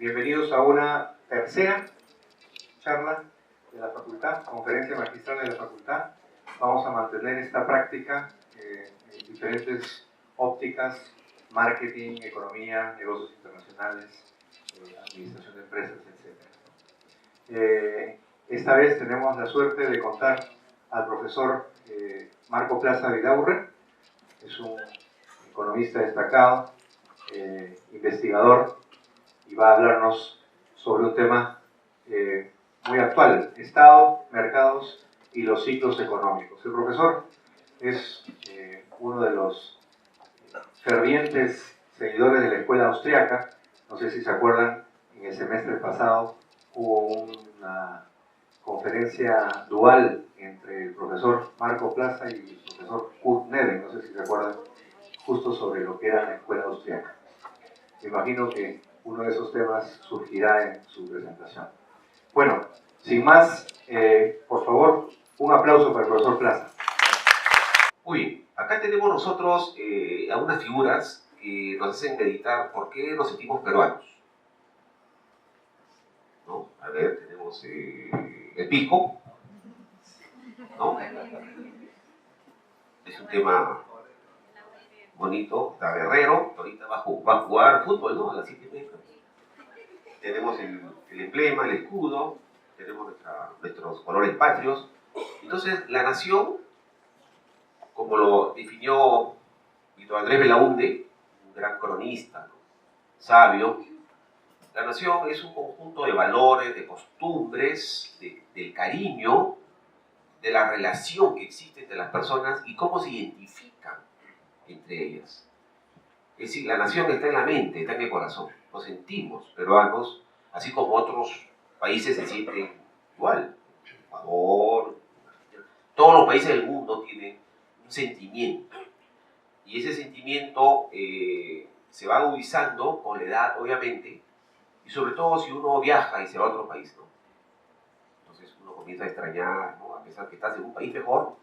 Bienvenidos a una tercera charla de la facultad, conferencia magistral de la facultad. Vamos a mantener esta práctica en diferentes ópticas: marketing, economía, negocios internacionales, administración de empresas, etc. Esta vez tenemos la suerte de contar al profesor Marco Plaza Vidaurre. Es un economista destacado, investigador, y va a hablarnos sobre un tema muy actual: Estado, mercados y los ciclos económicos. El profesor es uno de los fervientes seguidores de la escuela austriaca. No sé si se acuerdan, en el semestre pasado hubo una conferencia dual entre el profesor Marco Plaza y el profesor Kurt Neden, no sé si se acuerdan, justo sobre lo que era la escuela austriaca. Me imagino que uno de esos temas surgirá en su presentación. Bueno, sin más, por favor, un aplauso para el profesor Plaza. Muy bien, acá tenemos nosotros algunas figuras que nos hacen meditar por qué nos sentimos peruanos, ¿no? A ver, tenemos el pisco, ¿no? Es un tema bonito. Está Guerrero, ahorita va a jugar fútbol, ¿no? A las 7:30. Tenemos el emblema, el escudo, tenemos nuestros colores patrios. Entonces, la nación, como lo definió Víctor Andrés Belaunde, un gran cronista, ¿no?, sabio, la nación es un conjunto de valores, de costumbres, del cariño, de la relación que existe entre las personas y cómo se identifican entre ellas. Es decir, la nación está en la mente, está en el corazón. Nos sentimos peruanos, así como otros países se sienten igual. Ecuador, todos los países del mundo tienen un sentimiento. Y ese sentimiento se va agudizando con la edad, obviamente, y sobre todo si uno viaja y se va a otro país, ¿no? Entonces uno comienza a extrañar, ¿no? A pesar que estás en un país mejor,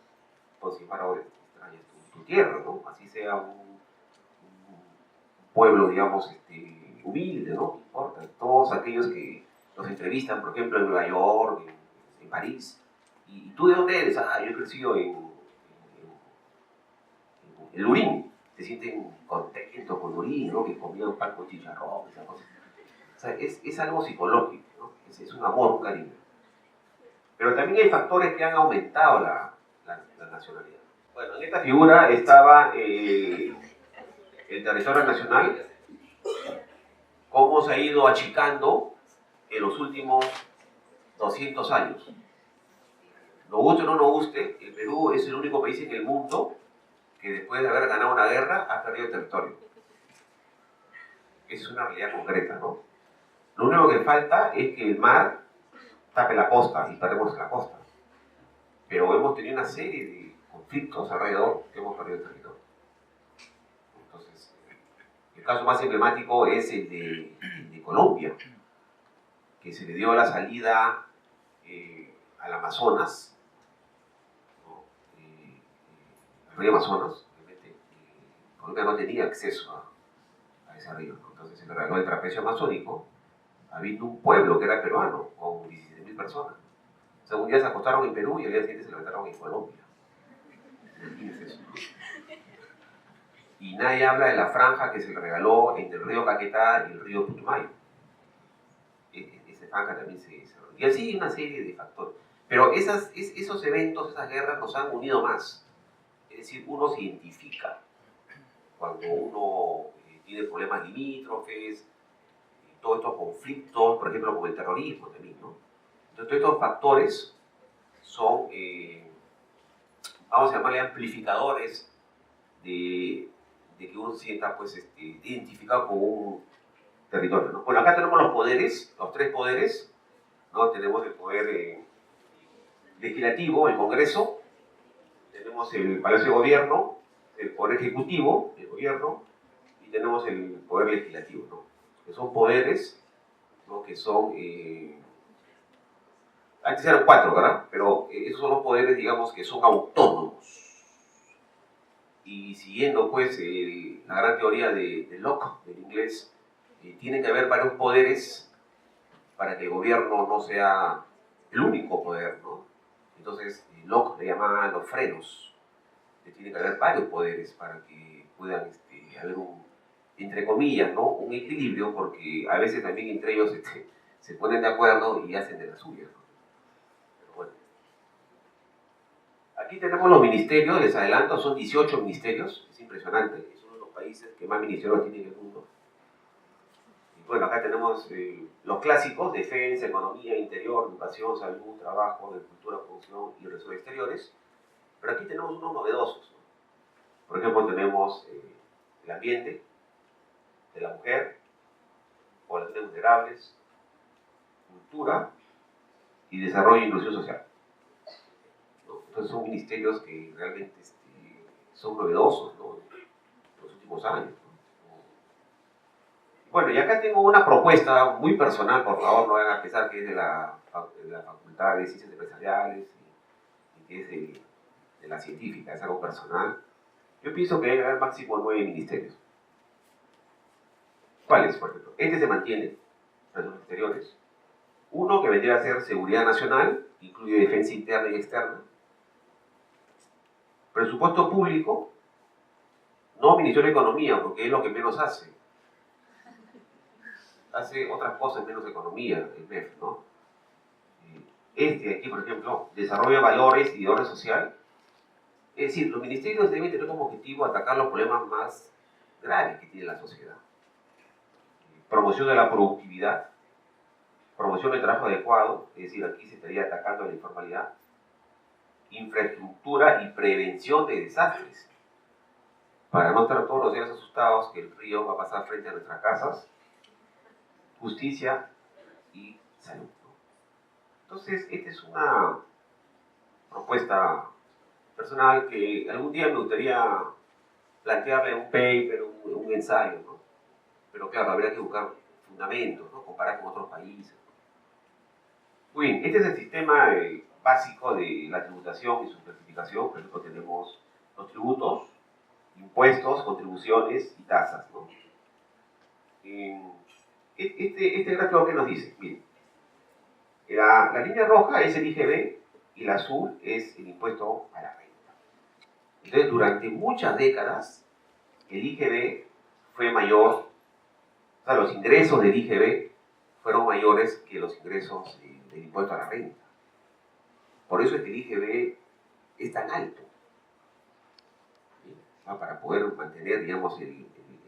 pues sin embargo extrañas tu tierra, ¿no? Así sea un pueblo, digamos, humilde, ¿no? No importa. Todos aquellos que nos entrevistan, por ejemplo, en Nueva York, en París. ¿Y tú de dónde eres? Ah, yo he crecido en Lurín. Se sienten contentos con Lurín, ¿no? Que comían pan con chicharrón, esas cosas. O sea, es algo psicológico, ¿no? Es un amor, un cariño. Pero también hay factores que han aumentado la nacionalidad. Bueno, en esta figura estaba el territorio nacional, cómo se ha ido achicando en los últimos 200 años. Nos guste o no nos guste, el Perú es el único país en el mundo que después de haber ganado una guerra ha perdido territorio. Esa es una realidad concreta, ¿no? Lo único que falta es que el mar tape la costa y perdemos la costa. Pero hemos tenido una serie de conflictos alrededor que hemos perdido el territorio. Entonces, el caso más emblemático es el de Colombia, que se le dio la salida al Amazonas, ¿no? Al río Amazonas. Obviamente, Colombia no tenía acceso a ese río, ¿no? Entonces se le regaló el trapecio amazónico, habiendo un pueblo que era peruano, con 17.000 personas. O sea, un día se acostaron en Perú y al día siguiente se levantaron en Colombia. Y nadie habla de la franja que se le regaló entre el río Caquetá y el río Putumayo. Esa franja también se regaló. Y así una serie de factores. Pero esos eventos, esas guerras nos han unido más. Es decir, uno se identifica cuando uno tiene problemas limítrofes, todos estos conflictos, por ejemplo, como el terrorismo también, ¿no? Entonces, todos estos factores son, vamos a llamarle, amplificadores de que uno se sienta, pues, identificado con un territorio, ¿no? Bueno, acá tenemos los poderes, los tres poderes, ¿no? Tenemos el poder legislativo, el Congreso, tenemos el Palacio de Gobierno, el Poder Ejecutivo, el Gobierno, y tenemos el Poder Legislativo, ¿no? Que son poderes, ¿no? Que son, antes eran 4, ¿verdad? Pero esos son los poderes, digamos, que son autónomos. Y siguiendo, pues, la gran teoría de Locke, del inglés, tiene que haber varios poderes para que el gobierno no sea el único poder, ¿no? Entonces, Locke le llamaba los frenos, que tiene que haber varios poderes para que puedan haber un, entre comillas, ¿no? Un equilibrio, porque a veces también entre ellos se ponen de acuerdo y hacen de la suya, ¿no? Pero bueno. Aquí tenemos los ministerios, les adelanto, son 18 ministerios, es impresionante, es uno de los países que más ministerios tiene en el mundo. Y bueno, acá tenemos los clásicos: defensa, economía, interior, educación, salud, trabajo, agricultura, producción y relaciones exteriores. Pero aquí tenemos unos novedosos, ¿no? Por ejemplo, tenemos el ambiente, de la mujer, poblaciones vulnerables, cultura y desarrollo e inclusión social, ¿no? Entonces son ministerios que realmente son novedosos, ¿no?, en los últimos años, ¿no? Bueno, y acá tengo una propuesta muy personal, por favor, no vayan a pensar que es de la Facultad de Ciencias Empresariales y que es de la científica, es algo personal. Yo pienso que debe haber máximo 9 ministerios. ¿Cuáles, por ejemplo? Este se mantiene, relaciones exteriores. Uno que vendría a ser seguridad nacional, incluye defensa interna y externa. Presupuesto público, no Ministerio de Economía, porque es lo que menos hace. Hace otras cosas menos economía, el MEF, ¿no? Aquí, por ejemplo, desarrollo de valores y de orden social. Es decir, los ministerios deben tener como objetivo atacar los problemas más graves que tiene la sociedad. Promoción de la productividad, promoción del trabajo adecuado, es decir, aquí se estaría atacando la informalidad, infraestructura y prevención de desastres, para no estar todos los días asustados que el río va a pasar frente a nuestras casas, justicia y salud, ¿no? Entonces, esta es una propuesta personal que algún día me gustaría plantearle un paper, un ensayo, ¿no? Pero claro, habría que buscar fundamentos, ¿no?, comparar con otros países. Muy bien, este es el sistema básico de la tributación y su clasificación. Por ejemplo, tenemos los tributos, impuestos, contribuciones y tasas, ¿no? Este gráfico, ¿qué nos dice? Miren, la línea roja es el IGB y la azul es el impuesto a la renta. Entonces, durante muchas décadas, el IGB fue mayor, o sea, los ingresos del IGB fueron mayores que los ingresos del impuesto a la renta. Por eso es que el IGB es tan alto, ¿sí?, para poder mantener, digamos, el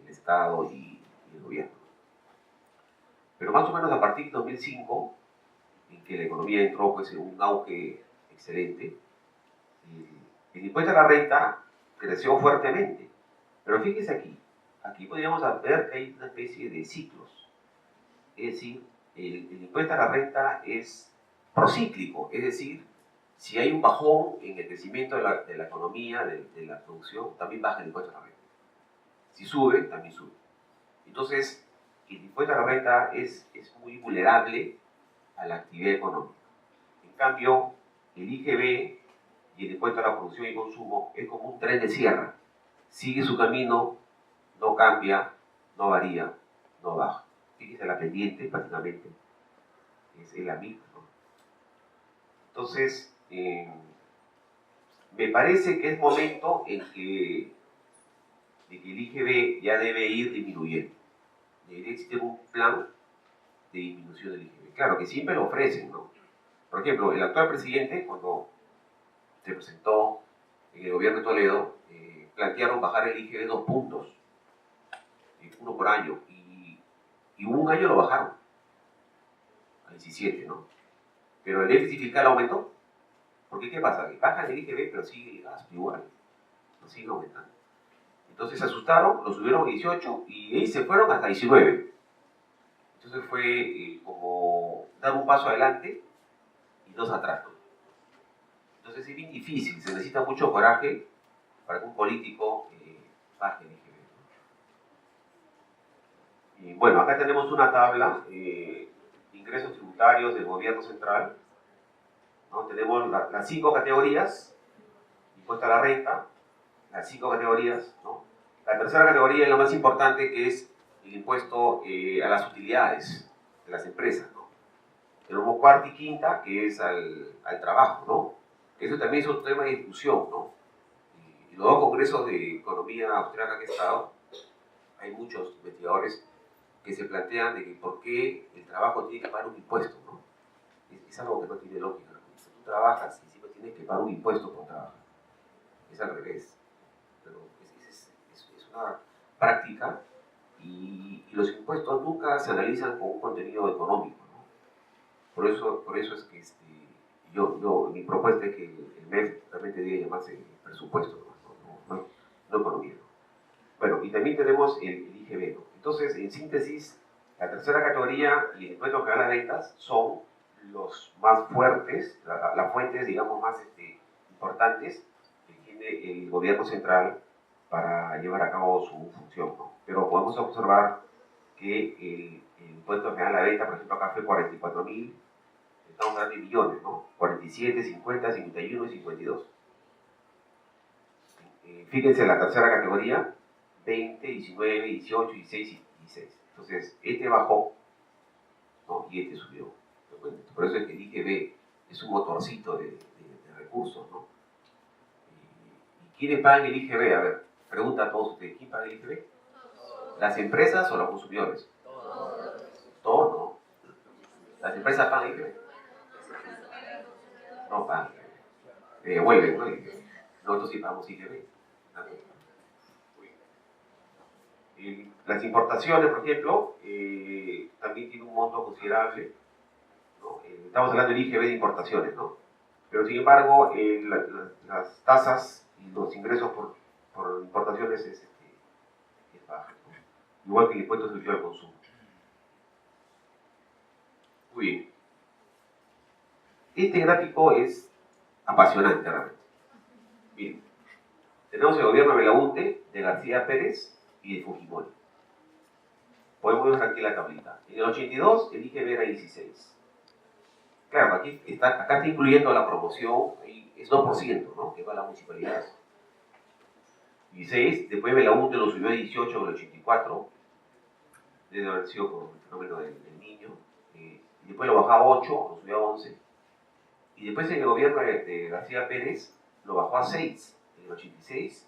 Estado y el gobierno. Pero más o menos a partir de 2005, en que la economía entró pues, en un auge excelente, el impuesto a la renta creció fuertemente. Pero fíjense aquí podríamos ver que hay una especie de ciclos. Es decir, el impuesto a la renta es procíclico, es decir, si hay un bajón en el crecimiento de la economía, de la producción, también baja el impuesto a la renta. Si sube, también sube. Entonces, el impuesto a la renta es muy vulnerable a la actividad económica. En cambio, el IGB y el impuesto a la producción y consumo es como un tren de sierra. Sigue su camino, no cambia, no varía, no baja. Fíjense, la pendiente, prácticamente, es la misma, ¿no? Entonces, me parece que es momento en que el IGB ya debe ir disminuyendo. Debería existir un plan de disminución del IGB. Claro que siempre lo ofrecen, ¿no? Por ejemplo, el actual presidente, cuando se presentó en el gobierno de Toledo, plantearon bajar el IGB 2 puntos, uno por año, y un año lo bajaron a 17, ¿no? Pero el déficit fiscal aumentó. Porque ¿qué pasa? Que bajan el IGB, pero sigue el gasto igual, no sigue aumentando. Entonces se asustaron, lo subieron a 18 y ahí se fueron hasta 19. Entonces fue como dar un paso adelante y dos atrás, ¿no? Entonces es bien difícil, se necesita mucho coraje para que un político baje el IGB. Y bueno, acá tenemos una tabla de ingresos tributarios del gobierno central, ¿no? Tenemos las 5 categorías: impuesto a la renta, las 5 categorías, ¿no? La tercera categoría es la más importante, que es el impuesto a las utilidades de las empresas, ¿no? Tenemos cuarta y quinta, que es al trabajo, ¿no? Eso también es otro tema de discusión, ¿no? Y los dos congresos de economía austriaca que he estado, hay muchos investigadores que se plantean de que por qué el trabajo tiene que pagar un impuesto, ¿no? Es algo que no tiene lógica, ¿no? Si tú trabajas y siempre tienes que pagar un impuesto por trabajar. Es al revés. Pero es una práctica y los impuestos nunca se analizan con un contenido económico, ¿no? Por eso es que mi propuesta es que el MEF realmente debe llamarse presupuesto, no economía, ¿no? Bueno, y también tenemos el IGB, ¿no? Entonces, en síntesis, la tercera categoría y el impuesto general de ventas son los más fuertes, las fuentes, digamos, más importantes que tiene el gobierno central para llevar a cabo su función, ¿no? Pero podemos observar que el impuesto general de ventas, por ejemplo, acá fue 44.000, estamos hablando de millones, ¿no? 47, 50, 51 y 52. Fíjense en la tercera categoría, 20, 19, 18, 16 y 16. Entonces, este bajó, ¿no? Y este subió. Por eso es que el IGB es un motorcito de recursos, ¿no? ¿Y quiénes pagan el IGB? A ver, pregunta a todos ustedes, ¿quién paga el IGB? ¿Las empresas o los consumidores? Todos, ¿no? ¿Las empresas pagan el IGB? No pagan. Vuelven, ¿no? Nosotros sí pagamos IGB. Las importaciones, por ejemplo, también tienen un monto considerable, ¿no? Estamos hablando del IGB de importaciones, ¿no? Pero sin embargo, las tasas y los ingresos por importaciones es baja, ¿no? Igual que el impuesto social al consumo. Muy bien. Este gráfico es apasionante realmente. Miren, tenemos el gobierno de Belaunte, de García Pérez y de Fujimori. Podemos ver aquí la tablita. En el 82 el IGB era 16. Claro, acá está incluyendo la promoción, es 2%, ¿no? Que va a la municipalidad. 16, después Belaunte lo subió a 18 en el 84, debe haber sido por el fenómeno del niño. Y después lo bajó a 8, lo subió a 11. Y después en el gobierno de García Pérez lo bajó a 6 en el 86,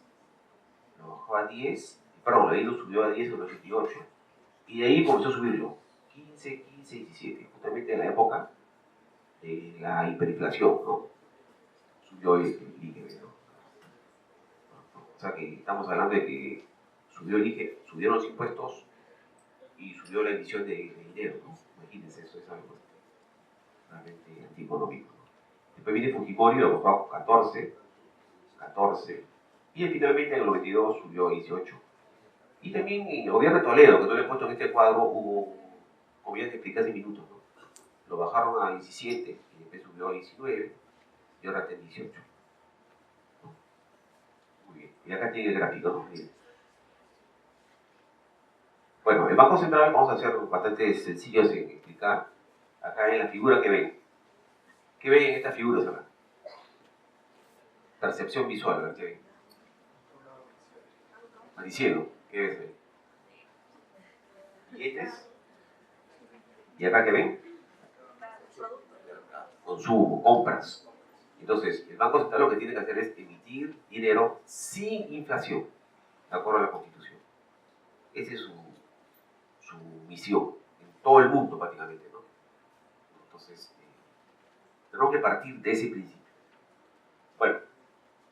lo bajó a 10, perdón, ahí lo subió a 10 en el 88. Y de ahí comenzó a subirlo, 15, 15, 17, justamente en la época de la hiperinflación, ¿no? Subió el IGB, ¿no? O sea que estamos hablando de que subió el IGB, subieron los impuestos y subió la emisión de dinero, ¿no? Imagínense, eso es algo realmente antieconómico, ¿no? Después viene Fujimori, lo bajó a 14, y finalmente en el 92 subió a 18. Y también en el gobierno de Toledo, que no le he puesto en este cuadro, hubo, como ya te expliqué hace minutos, ¿no? Lo bajaron a 17, y después subió a 19, y ahora está en 18. Muy bien, y acá tiene el gráfico, ¿no? Miren. Bueno, el Banco Central vamos a ser bastante sencillos en explicar. Acá en la figura que ven. ¿Qué ven en estas figuras acá? Percepción visual, ¿verdad? ¿Qué ven? Maricielo, ¿qué ves ahí? ¿Billetes? ¿Y acá qué ven? Consumo, compras. Entonces, el Banco Central lo que tiene que hacer es emitir dinero sin inflación, de acuerdo a la Constitución. Esa es su misión, en todo el mundo prácticamente, ¿no? Entonces, tenemos que partir de ese principio. Bueno,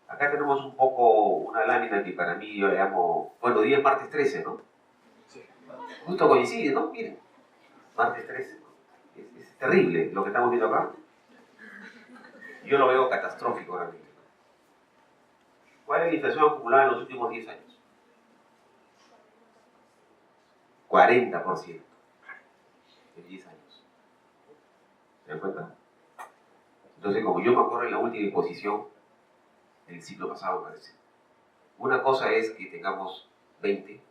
acá tenemos un poco una lámina que para mí yo le llamo, bueno, hoy es martes 13, ¿no? Sí. Justo coincide, ¿no? Miren, martes 13, ¿no? Es terrible lo que estamos viendo acá. Yo lo veo catastrófico realmente. ¿Cuál es la inflación acumulada en los últimos 10 años? 40% en 10 años. ¿Se dan cuenta? Entonces, como yo me acuerdo en la última exposición del ciclo pasado, parece, una cosa es que tengamos 20,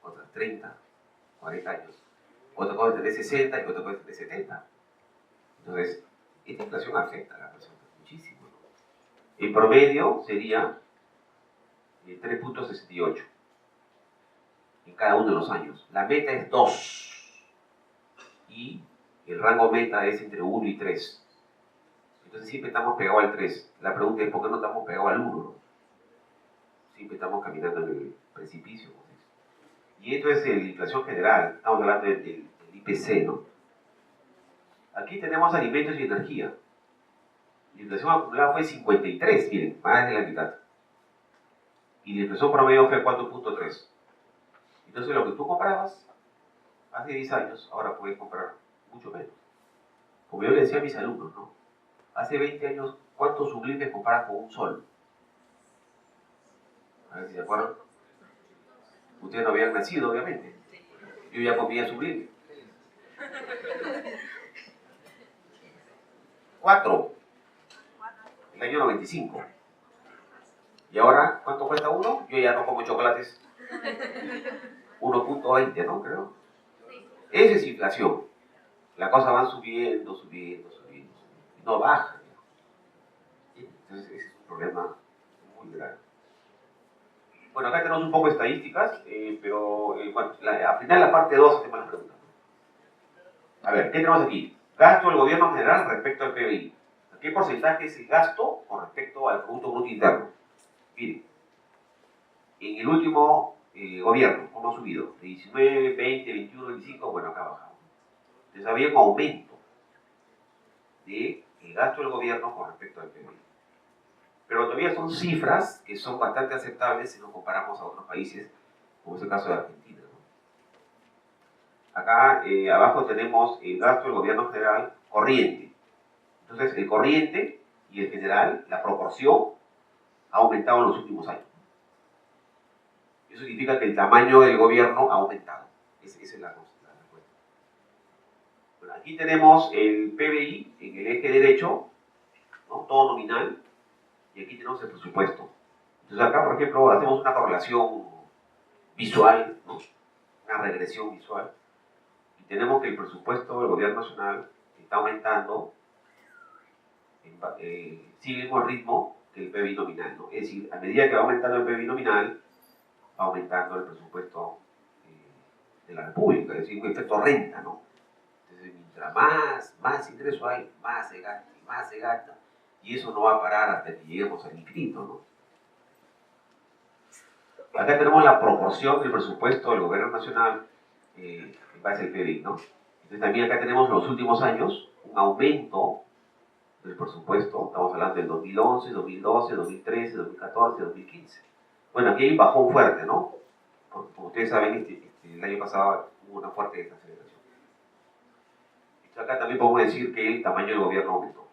otra 30, 40 años. Otra cosa es tener 60 y otra cosa es tener 70. Entonces, esta inflación afecta a la persona muchísimo, ¿no? El promedio sería 3.68 en cada uno de los años. La meta es 2. Y el rango meta es entre 1 y 3. Entonces siempre estamos pegados al 3. La pregunta es, ¿por qué no estamos pegados al 1? ¿No? Siempre estamos caminando en el precipicio. ¿No? Y esto es la inflación general. Estamos hablando del IPC, ¿no? Aquí tenemos alimentos y energía. La inflación acumulada fue 53, miren, más de la mitad. Y la inflación promedio fue 4.3. Entonces lo que tú comprabas hace 10 años, ahora puedes comprar mucho menos. Como yo le decía a mis alumnos, ¿no? Hace 20 años, ¿cuántos sublimes comprabas con un sol? A ver si se acuerdan. Ustedes no habían nacido, obviamente. Yo ya comía sublime. 4. El año 95. ¿Y ahora cuánto cuesta uno? Yo ya no como chocolates. 1.20, ¿no? Creo. Esa es inflación. Las cosas van subiendo, subiendo, subiendo, subiendo. No bajan. Entonces ese es un problema muy grave. Bueno, acá tenemos un poco de estadísticas, pero bueno, al final la parte 2 hacemos las preguntas. A ver, ¿qué tenemos aquí? Gasto del gobierno en general respecto al PBI. ¿Qué porcentaje es el gasto con respecto al Producto Bruto Interno? Miren, en el último gobierno, ¿cómo ha subido? De 19, 20, 21, 25, bueno, acá ha bajado. Entonces había un aumento del gasto del gobierno con respecto al PBI. Pero todavía son cifras que son bastante aceptables si nos comparamos a otros países, como es el caso de Argentina, ¿no? Acá abajo tenemos el gasto del gobierno general corriente. Entonces, el corriente y el general, la proporción, ha aumentado en los últimos años. Eso significa que el tamaño del gobierno ha aumentado. Esa es la respuesta. Bueno, aquí tenemos el PBI en el eje derecho, ¿no? Todo nominal, y aquí tenemos el presupuesto. Entonces acá, por ejemplo, hacemos una correlación visual, ¿no? Una regresión visual, y tenemos que el presupuesto del gobierno nacional está aumentando, sigue el mismo ritmo que el PBI nominal, ¿no? Es decir, a medida que va aumentando el PBI nominal, va aumentando el presupuesto de la República, es decir, un efecto renta, ¿no? Entonces, mientras más ingreso hay, más se gasta, y eso no va a parar hasta que lleguemos al infinito, ¿no? Acá tenemos la proporción del presupuesto del gobierno nacional en base al PBI, ¿no? Entonces también acá tenemos en los últimos años un aumento del presupuesto, estamos hablando del 2011, 2012, 2013, 2014, 2015. Bueno, aquí hay un bajón fuerte, ¿no? Porque como ustedes saben, el año pasado hubo una fuerte desaceleración. Entonces acá también podemos decir que el tamaño del gobierno aumentó.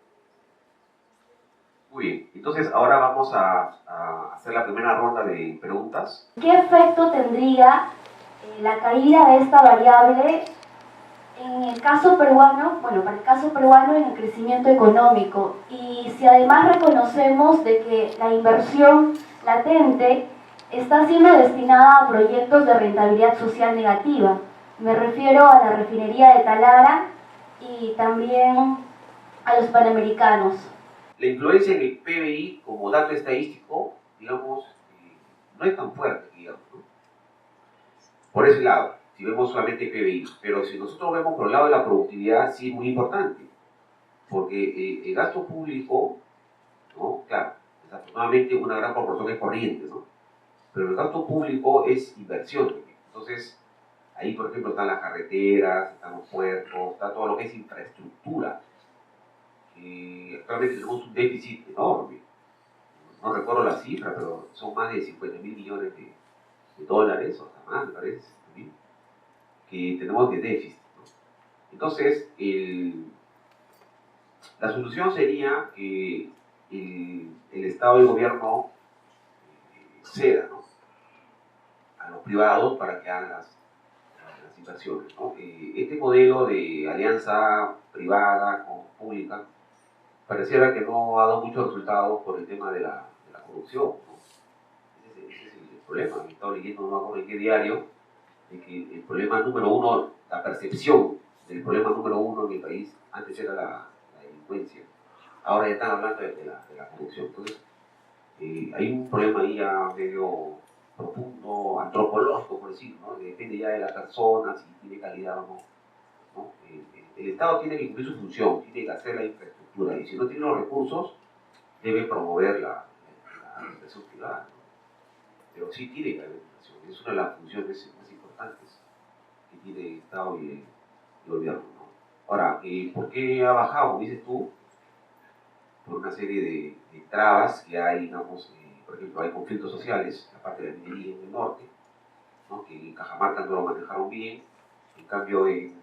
Muy bien, entonces ahora vamos a hacer la primera ronda de preguntas. ¿Qué efecto tendría la caída de esta variable en el caso peruano, bueno, para el caso peruano en el crecimiento económico? Y si además reconocemos de que la inversión latente está siendo destinada a proyectos de rentabilidad social negativa. Me refiero a la refinería de Talara y también a los panamericanos. La influencia en el PBI como dato estadístico, digamos, no es tan fuerte, digamos, ¿no? Por ese lado, si vemos solamente el PBI. Pero si nosotros vemos por el lado de la productividad, sí es muy importante. Porque el gasto público, ¿no? Claro, desafortunadamente una gran proporción es corriente, ¿no? Pero el gasto público es inversión. Entonces, ahí, por ejemplo, están las carreteras, están los puertos, está todo lo que es infraestructura. Actualmente tenemos un déficit enorme. No recuerdo la cifra, pero son más de 50.000 millones de dólares, o hasta más, me parece, que tenemos de déficit, ¿no? Entonces, la solución sería que el Estado y el gobierno ceda, ¿no? A los privados para que hagan las inversiones, ¿no? Este modelo de alianza privada con pública pareciera que no ha dado muchos resultados por el tema de la corrupción, ¿no? Ese es el problema. He estado leyendo, no me acuerdo en qué diario, de que el problema número uno, la percepción del problema número uno en el país, antes era la delincuencia. Ahora ya están hablando de la corrupción. Entonces, hay un problema ahí ya medio profundo, antropológico, por decirlo, ¿no? Depende ya de la persona, si tiene calidad o no, ¿no? el Estado tiene que cumplir su función, tiene que hacer la infraestructura, y si no tiene los recursos, debe promover la inversión privada, ¿no? Pero sí tiene que haber inversión, es una de las funciones más importantes que tiene el Estado y el gobierno, ¿no? Ahora, ¿por qué ha bajado, como dices tú? Por una serie de trabas que hay, digamos, por ejemplo, hay conflictos sociales, aparte de la minería en el norte, ¿no? Que en Cajamarca no lo manejaron bien, en cambio en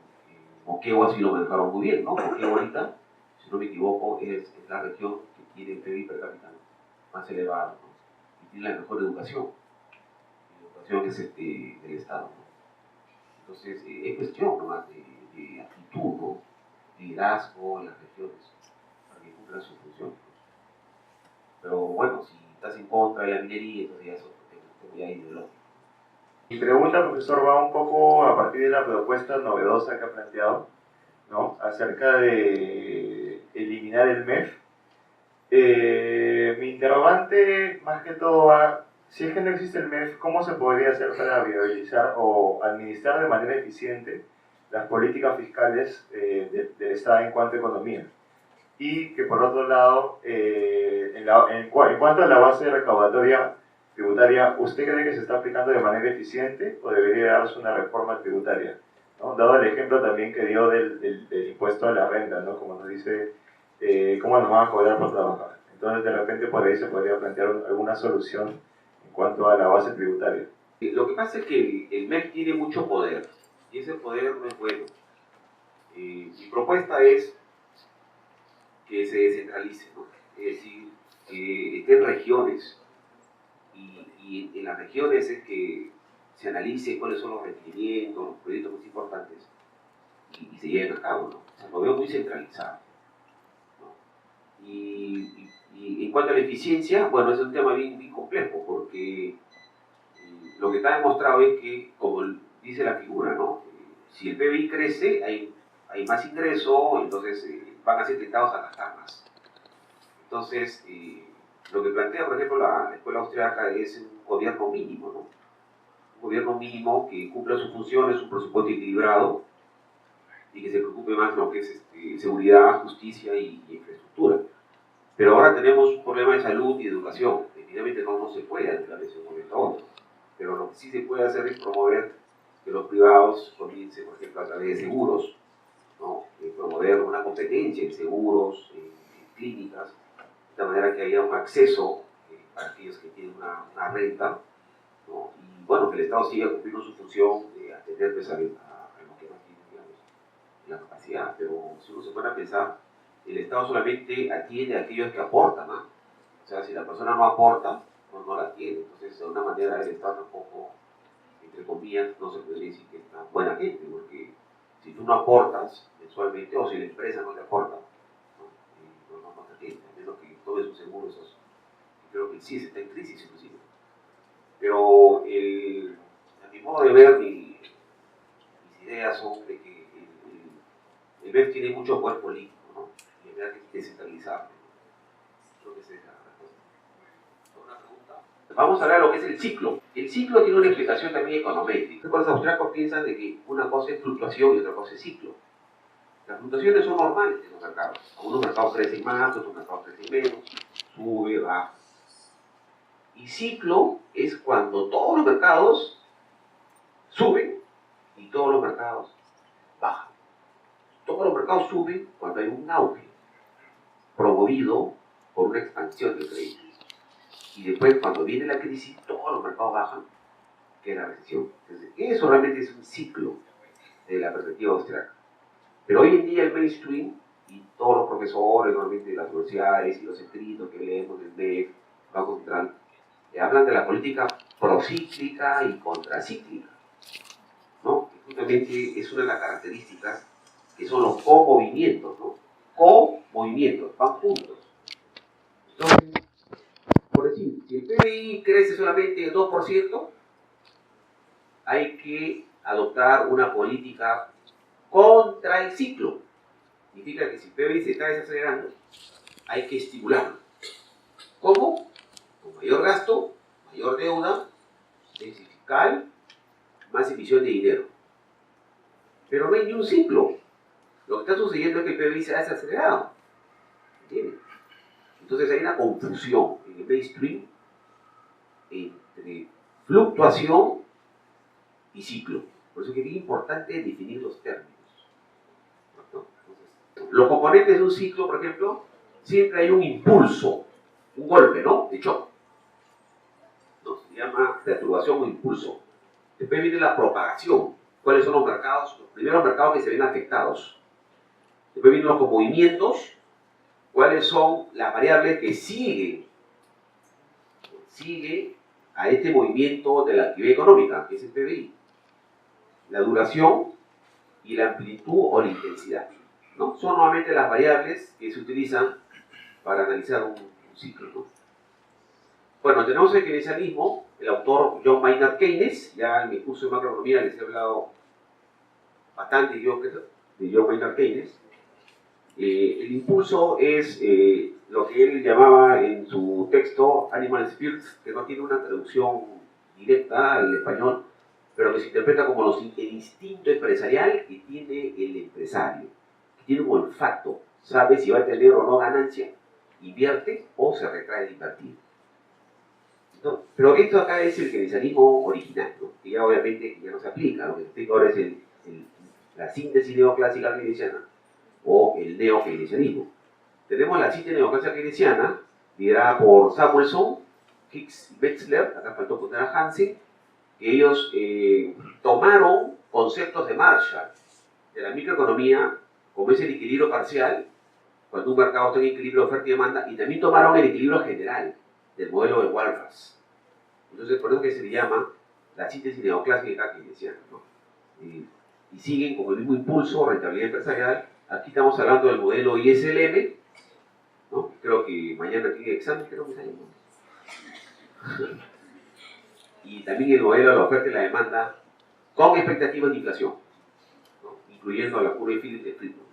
Moquegua sí lo manejaron muy bien, ¿no? Moquegua ahorita, si no me equivoco, es la región que tiene el PIB per cápita más elevado, ¿no? Y tiene la mejor educación. La educación es del Estado, ¿no? Entonces, es cuestión nomás de actitud, ¿no? Liderazgo en las regiones para que cumplan su función. Pero bueno, si estás en contra de la minería, entonces ya es otro tema ya ideológico. Mi pregunta, profesor, va un poco a partir de la propuesta novedosa que ha planteado, ¿no? Acerca de eliminar el MEF. Mi interrogante, más que todo, va, si es que no existe el MEF, ¿cómo se podría hacer para viabilizar o administrar de manera eficiente las políticas fiscales del Estado en cuanto a economía? Y que por otro lado, en cuanto a la base recaudatoria tributaria, ¿usted cree que se está aplicando de manera eficiente o debería darse una reforma tributaria, ¿no? Dado el ejemplo también que dio del impuesto a la renta, ¿no? Como nos dice, ¿cómo nos van a cobrar por trabajar? Entonces, de repente, por ahí se podría plantear alguna solución en cuanto a la base tributaria. Lo que pasa es que el MEF tiene mucho poder, y ese poder no es bueno. Mi propuesta es que se descentralice, ¿no? Es decir, que estén regiones, y en las regiones es que se analice cuáles son los requerimientos, los proyectos más importantes, y se lleven a cabo, ¿no? O sea, lo veo muy centralizado, ¿no? Y en cuanto a la eficiencia, bueno, es un tema bien complejo, porque lo que está demostrado es que, como dice la figura, ¿no? Si el PBI crece, hay más ingreso, entonces van a ser tentados a gastar más. Entonces, lo que plantea, por ejemplo, la escuela austriaca es un gobierno mínimo, ¿no? Un gobierno mínimo que cumpla sus funciones, un presupuesto equilibrado y que se preocupe más de lo que es seguridad, justicia y infraestructura. Pero ahora tenemos un problema de salud y de educación. Definitivamente no se puede anular ese momento a otro. Pero lo que sí se puede hacer es promover que los privados comiencen, por ejemplo, a través de seguros, ¿no? Promover una competencia en seguros, en clínicas, de manera que haya un acceso para aquellos que tienen una renta, ¿no? Y bueno, que el Estado siga cumpliendo su función de atender pues, a los que no tienen, digamos, la capacidad. Pero si uno se pone a pensar, el Estado solamente atiende a aquellos que aportan, ¿no? O sea, si la persona no aporta, pues no la atiende. Entonces, de una manera, el Estado tampoco, entre comillas, no se podría decir que es una buena gente, porque si tú no aportas mensualmente, o si la empresa no te aporta, no te atiende, a menos que todos esos seguros, creo que sí está en crisis inclusive. Pero a mi modo de ver, mis ideas son de que el BEF tiene mucho poder político, ¿no? Y hay que descentralizarlo, ¿no? Creo que esa es la respuesta. ¿Una pregunta? Vamos a hablar de lo que es el ciclo. El ciclo tiene una explicación también econométrica. Los austriacos piensan de que una cosa es fluctuación y otra cosa es ciclo. Las fluctuaciones son normales en los mercados. Algunos mercados crecen más, otros mercados crecen menos, sube, baja. Y ciclo es cuando todos los mercados suben y todos los mercados bajan. Todos los mercados suben cuando hay un auge promovido por una expansión del crédito. Y después, cuando viene la crisis, todos los mercados bajan, que es la recesión. Entonces, eso realmente es un ciclo de la perspectiva austriaca. Pero hoy en día el mainstream y todos los profesores, normalmente de las universidades y los escritos que leemos del MEF, Banco Central, hablan de la política procíclica y contracíclica, ¿no? Que justamente es una de las características que son los co-movimientos, ¿no? Co-movimientos, van juntos. Entonces, por decir, si el PBI crece solamente el 2%, hay que adoptar una política contra el ciclo. Significa que si el PBI se está desacelerando, hay que estimularlo. ¿Cómo? Con mayor gasto, mayor deuda, déficit fiscal, más emisión de dinero. Pero no hay ni un ciclo. Lo que está sucediendo es que el PBI se ha desacelerado. ¿Entiendes? Entonces hay una confusión en el mainstream entre fluctuación y ciclo. Por eso es que es bien importante definir los términos. ¿No? Entonces, los componentes de un ciclo, por ejemplo, siempre hay un impulso, un golpe, ¿no? De shock. ¿No? Se llama perturbación o impulso. Después viene la propagación. ¿Cuáles son los mercados? Los primeros mercados que se ven afectados. Después vienen los movimientos. ¿Cuáles son las variables que siguen a este movimiento de la actividad económica, que es el PBI? La duración y la amplitud o la intensidad, ¿no? Son normalmente las variables que se utilizan para analizar un ciclo, ¿no? Bueno, tenemos el keynesianismo, el autor John Maynard Keynes. Ya en mi curso de macroeconomía les he hablado bastante de John Maynard Keynes. El impulso es lo que él llamaba en su texto Animal Spirits, que no tiene una traducción directa al español, pero que se interpreta como el instinto empresarial que tiene el empresario, que tiene un olfato, sabe si va a tener o no ganancia, invierte o se retrae de invertir. ¿No? Pero esto acá es el keynesianismo original, ¿no? Que ya obviamente ya no se aplica. Lo que se explica ahora es la síntesis neoclásica keynesiana o el neo-keynesianismo. Tenemos la síntesis neoclásica keynesiana, liderada por Samuelson, Hicks y Metzler. Acá faltó poner a Hansen, que ellos tomaron conceptos de Marshall, de la microeconomía, como es el equilibrio parcial, cuando un mercado está en equilibrio de oferta y demanda, y también tomaron el equilibrio general del modelo de Walras. Entonces, por eso que se le llama la síntesis neoclásica keynesiana, ¿no? Y siguen con el mismo impulso, rentabilidad empresarial. Aquí estamos hablando del modelo ISLM, ¿no? Creo que mañana tiene examen, creo que sale, ¿no? Y también el modelo de la oferta y la demanda con expectativas de inflación, ¿no? Incluyendo la curva de Phillips de Friedman, ¿no?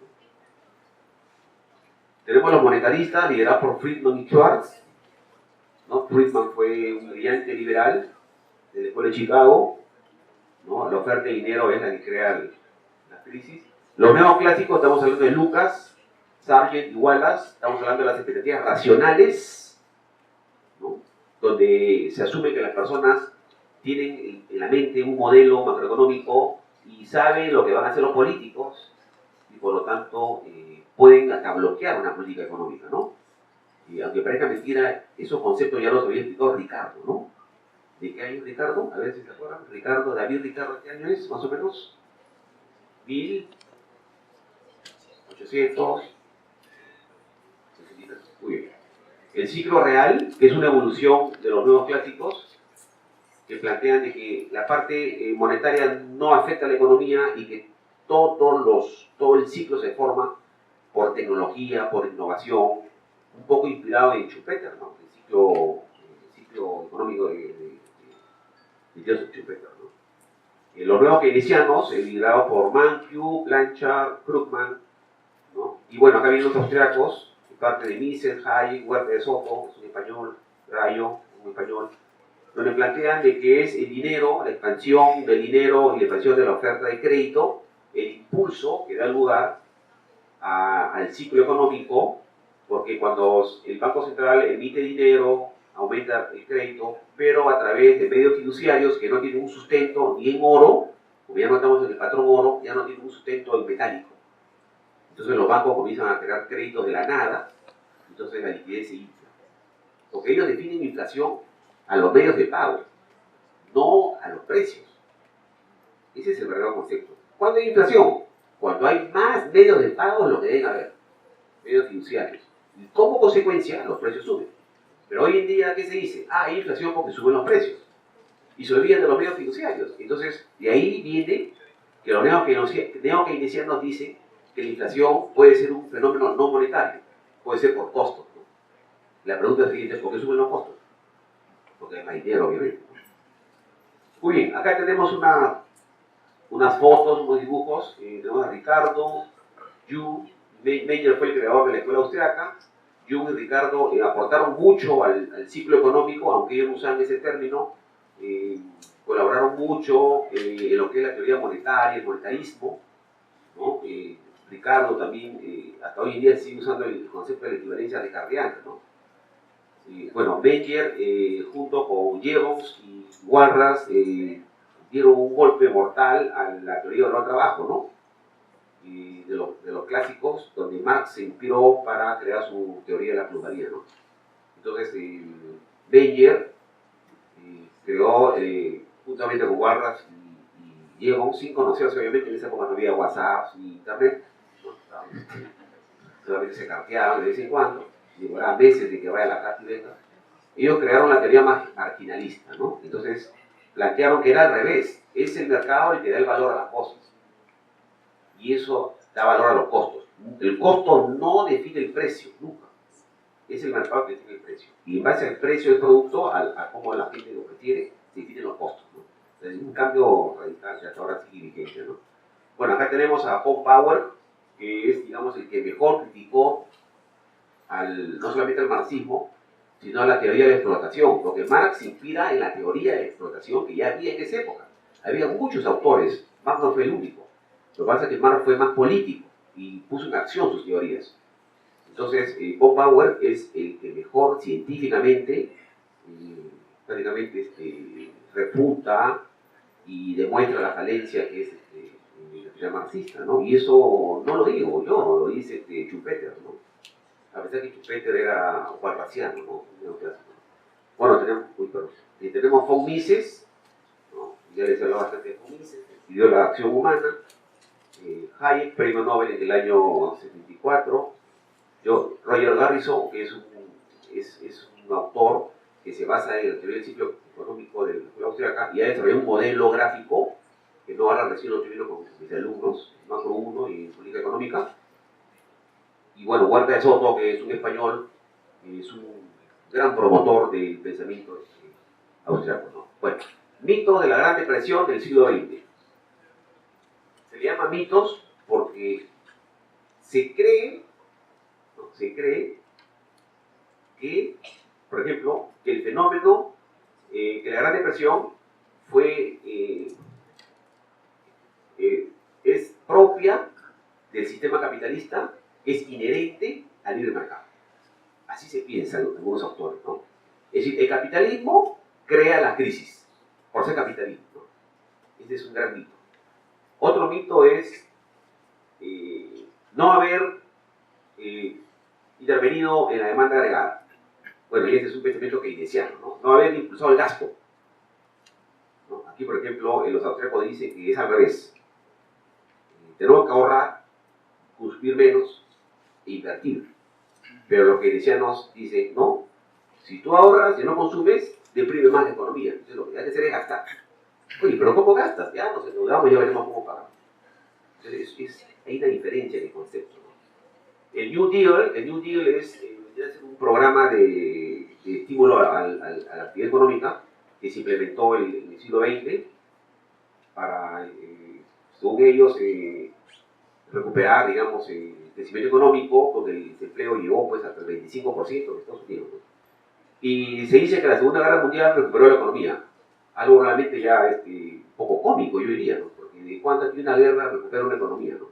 Tenemos los monetaristas liderados por Friedman y Schwartz, ¿no? Friedman fue un brillante liberal de la escuela de Chicago, ¿no? La oferta de dinero es la que crea la crisis. Los neoclásicos, estamos hablando de Lucas, Sargent y Wallace, estamos hablando de las expectativas racionales, ¿no? Donde se asume que las personas tienen en la mente un modelo macroeconómico y saben lo que van a hacer los políticos y por lo tanto pueden hasta bloquear una política económica, ¿no? Y aunque parezca mentira, esos conceptos ya los había explicado Ricardo, ¿no? ¿De qué año es Ricardo? A ver si se acuerdan. David Ricardo, ¿qué año es? Más o menos 1800. Muy bien. El ciclo real, que es una evolución de los nuevos clásicos, que plantean de que la parte monetaria no afecta a la economía y que todo el ciclo se forma por tecnología, por innovación, un poco inspirado en Schumpeter, ¿no? El ciclo económico de Joseph Schumpeter, ¿no? Los nuevos keynesianos, liderados por Mankiw, Blanchard, Krugman, ¿no? Y bueno, acá vienen los austriacos, parte de Mises, Hayek, Huerta de Soto, es un español, Rayo, un español, donde plantean de que es el dinero, la expansión del dinero y la expansión de la oferta de crédito, el impulso que da lugar al ciclo económico, porque cuando el Banco Central emite dinero, aumenta el crédito, pero a través de medios fiduciarios que no tienen un sustento ni en oro, como ya no estamos en el patrón oro, ya no tienen un sustento en metálico. Entonces los bancos comienzan a crear créditos de la nada, entonces la liquidez se infla. Porque ellos definen inflación a los medios de pago, no a los precios. Ese es el verdadero concepto. ¿Cuándo hay inflación? Cuando hay más medios de pago de lo que deben haber, medios fiduciarios. Y como consecuencia, los precios suben. Pero hoy en día, ¿qué se dice? Hay inflación porque suben los precios. Y se olvidan de los medios fiduciarios. Entonces, de ahí viene que los neo-keynesianos dicen que la inflación puede ser un fenómeno no monetario, puede ser por costos, ¿no? La pregunta es la siguiente: ¿por qué suben los costos? Porque hay más dinero, obviamente, ¿no? Muy bien, acá tenemos unas fotos, unos dibujos. Tenemos a Ricardo, Jung. Meyer fue el creador de la escuela austriaca. Jung y Ricardo aportaron mucho al ciclo económico, aunque ellos no usan ese término. Colaboraron mucho en lo que es la teoría monetaria, el monetarismo, ¿no? Ricardo también, hasta hoy en día sigue usando el concepto de la equivalencia ricardiana, ¿no? Bueno, Benger, junto con Jevons y Walras, dieron un golpe mortal a la teoría del trabajo, ¿no? Y de los clásicos, donde Marx se inspiró para crear su teoría de la plusvalía, ¿no? Entonces, Benger creó, juntamente con Walras y Jevons, sin conocerse, obviamente, en esa época no había WhatsApp ni Internet, ¿no? Solamente se carteaban de vez en cuando, demoraba meses de que vaya a la carta y venga. Ellos crearon la teoría marginalista, ¿no? Entonces, plantearon que era al revés, es el mercado el que da el valor a las cosas. Y eso da valor a los costos. El costo no define el precio, nunca. Es el mercado que define el precio. Y en base al precio del producto, a cómo la gente lo prefiere, se definen los costos, ¿no? Entonces, un cambio radical que hasta ahora sigue vigente, ¿no? Bueno, acá tenemos a Paul Bauer, que es, digamos, el que mejor criticó no solamente al marxismo, sino a la teoría de la explotación, porque Marx inspira en la teoría de la explotación que ya había en esa época. Había muchos autores, Marx no fue el único. Lo que pasa es que Marx fue más político y puso en acción sus teorías. Entonces, Paul Bauer es el que mejor científicamente, prácticamente refuta y demuestra la falencia que es la teoría marxista, ¿no? Y eso no lo digo yo, lo dice Schumpeter, ¿no? A pesar que Schumpeter era walrasiano, ¿no? Bueno, tenemos von Mises, ¿no? Ya les hablaba bastante de von Mises, estudió la acción humana. Hayek, premio Nobel en el año 74. Roger Garrison, que es un autor que se basa en la teoría del ciclo económico de la escuela austríaca y ha desarrollado un modelo gráfico que no ahora recién lo estoy viendo con mis alumnos, en Macro 1 y en Política Económica. Y bueno, Huerta de Soto, que es un español, es un gran promotor del pensamiento austriaco, ¿no? Bueno, mitos de la Gran Depresión del siglo XX. Se le llama mitos porque se cree que, por ejemplo, que el fenómeno, que la Gran Depresión es propia del sistema capitalista, es inherente al libre mercado. Así se piensa en algunos autores, ¿no? Es decir, el capitalismo crea la crisis, por ser capitalismo, ¿no? Ese es un gran mito. Otro mito es no haber intervenido en la demanda agregada. Bueno, y ese es un pensamiento keynesiano, ¿no? No haber impulsado el gasto, ¿no? Aquí, por ejemplo, los austríacos dicen que es al revés. Tenemos que ahorrar, consumir menos e invertir. Pero los keynesianos dicen, no, si tú ahorras y no consumes, deprime más la economía. Entonces lo que hay que hacer es gastar. Oye, pero ¿cómo gastas? Ya nos endeudamos y ya veremos cómo pagamos. Entonces hay una diferencia en el concepto, ¿no? El New Deal es un programa de estímulo a la actividad económica que se implementó en el siglo XX para, según ellos, recuperar, digamos, el crecimiento económico, porque el desempleo llegó pues hasta el 25% en Estados Unidos, ¿no? Y se dice que la Segunda Guerra Mundial recuperó la economía, algo realmente ya un poco cómico, yo diría, ¿no? Porque de cuando aquí una guerra recupera una economía, ¿no?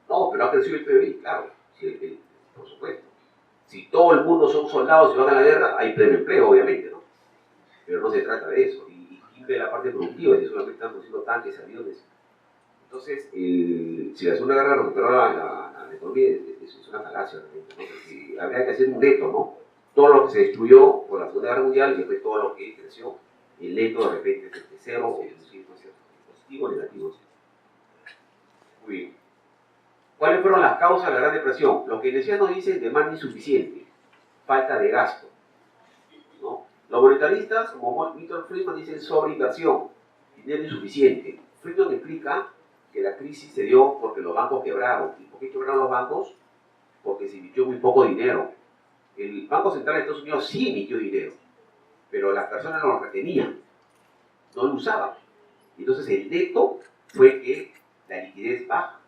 No, pero ha crecido el PIB, claro, sí, por supuesto. Si todo el mundo son soldados y van a la guerra, hay pleno empleo, obviamente, ¿no? Pero no se trata de eso, y de la parte productiva, si solamente están produciendo tanques, aviones. Entonces, si la Segunda Guerra recuperó la economía, es una falacia realmente, ¿no? Porque habría que hacer un neto, ¿no? Todo lo que se destruyó por la Segunda Guerra Mundial y después todo lo que creció, el neto de repente es de cero o inclusive positivo o negativo. Muy bien. ¿Cuáles fueron las causas de la Gran Depresión? Los keynesianos dicen demanda insuficiente, falta de gasto, ¿no? Los monetaristas, como Milton Friedman, dicen sobreinversión, dinero insuficiente. Friedman explica que la crisis se dio porque los bancos quebraron. ¿Y por qué quebraron los bancos? Porque se emitió muy poco dinero. El Banco Central de Estados Unidos sí emitió dinero, pero las personas no lo retenían, no lo usaban. Entonces el neto fue que la liquidez baja,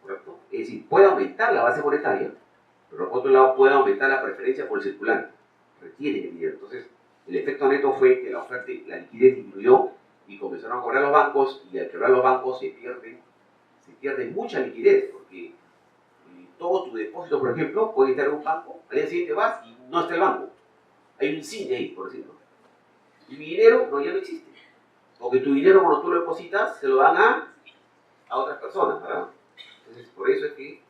¿correcto? Es decir, puede aumentar la base monetaria, pero por otro lado puede aumentar la preferencia por el circulante, retiene el dinero. Entonces el efecto neto fue que la oferta, la liquidez disminuyó y comenzaron a cobrar los bancos, y al quebrar los bancos se se pierde mucha liquidez, porque todo tu depósito, por ejemplo, puede estar en un banco, al día siguiente vas y no está el banco. Hay un cine ahí, por decirlo. Y mi dinero no, ya no existe. Porque tu dinero, cuando tú lo depositas, se lo dan a otras personas, ¿verdad? Entonces, por eso es que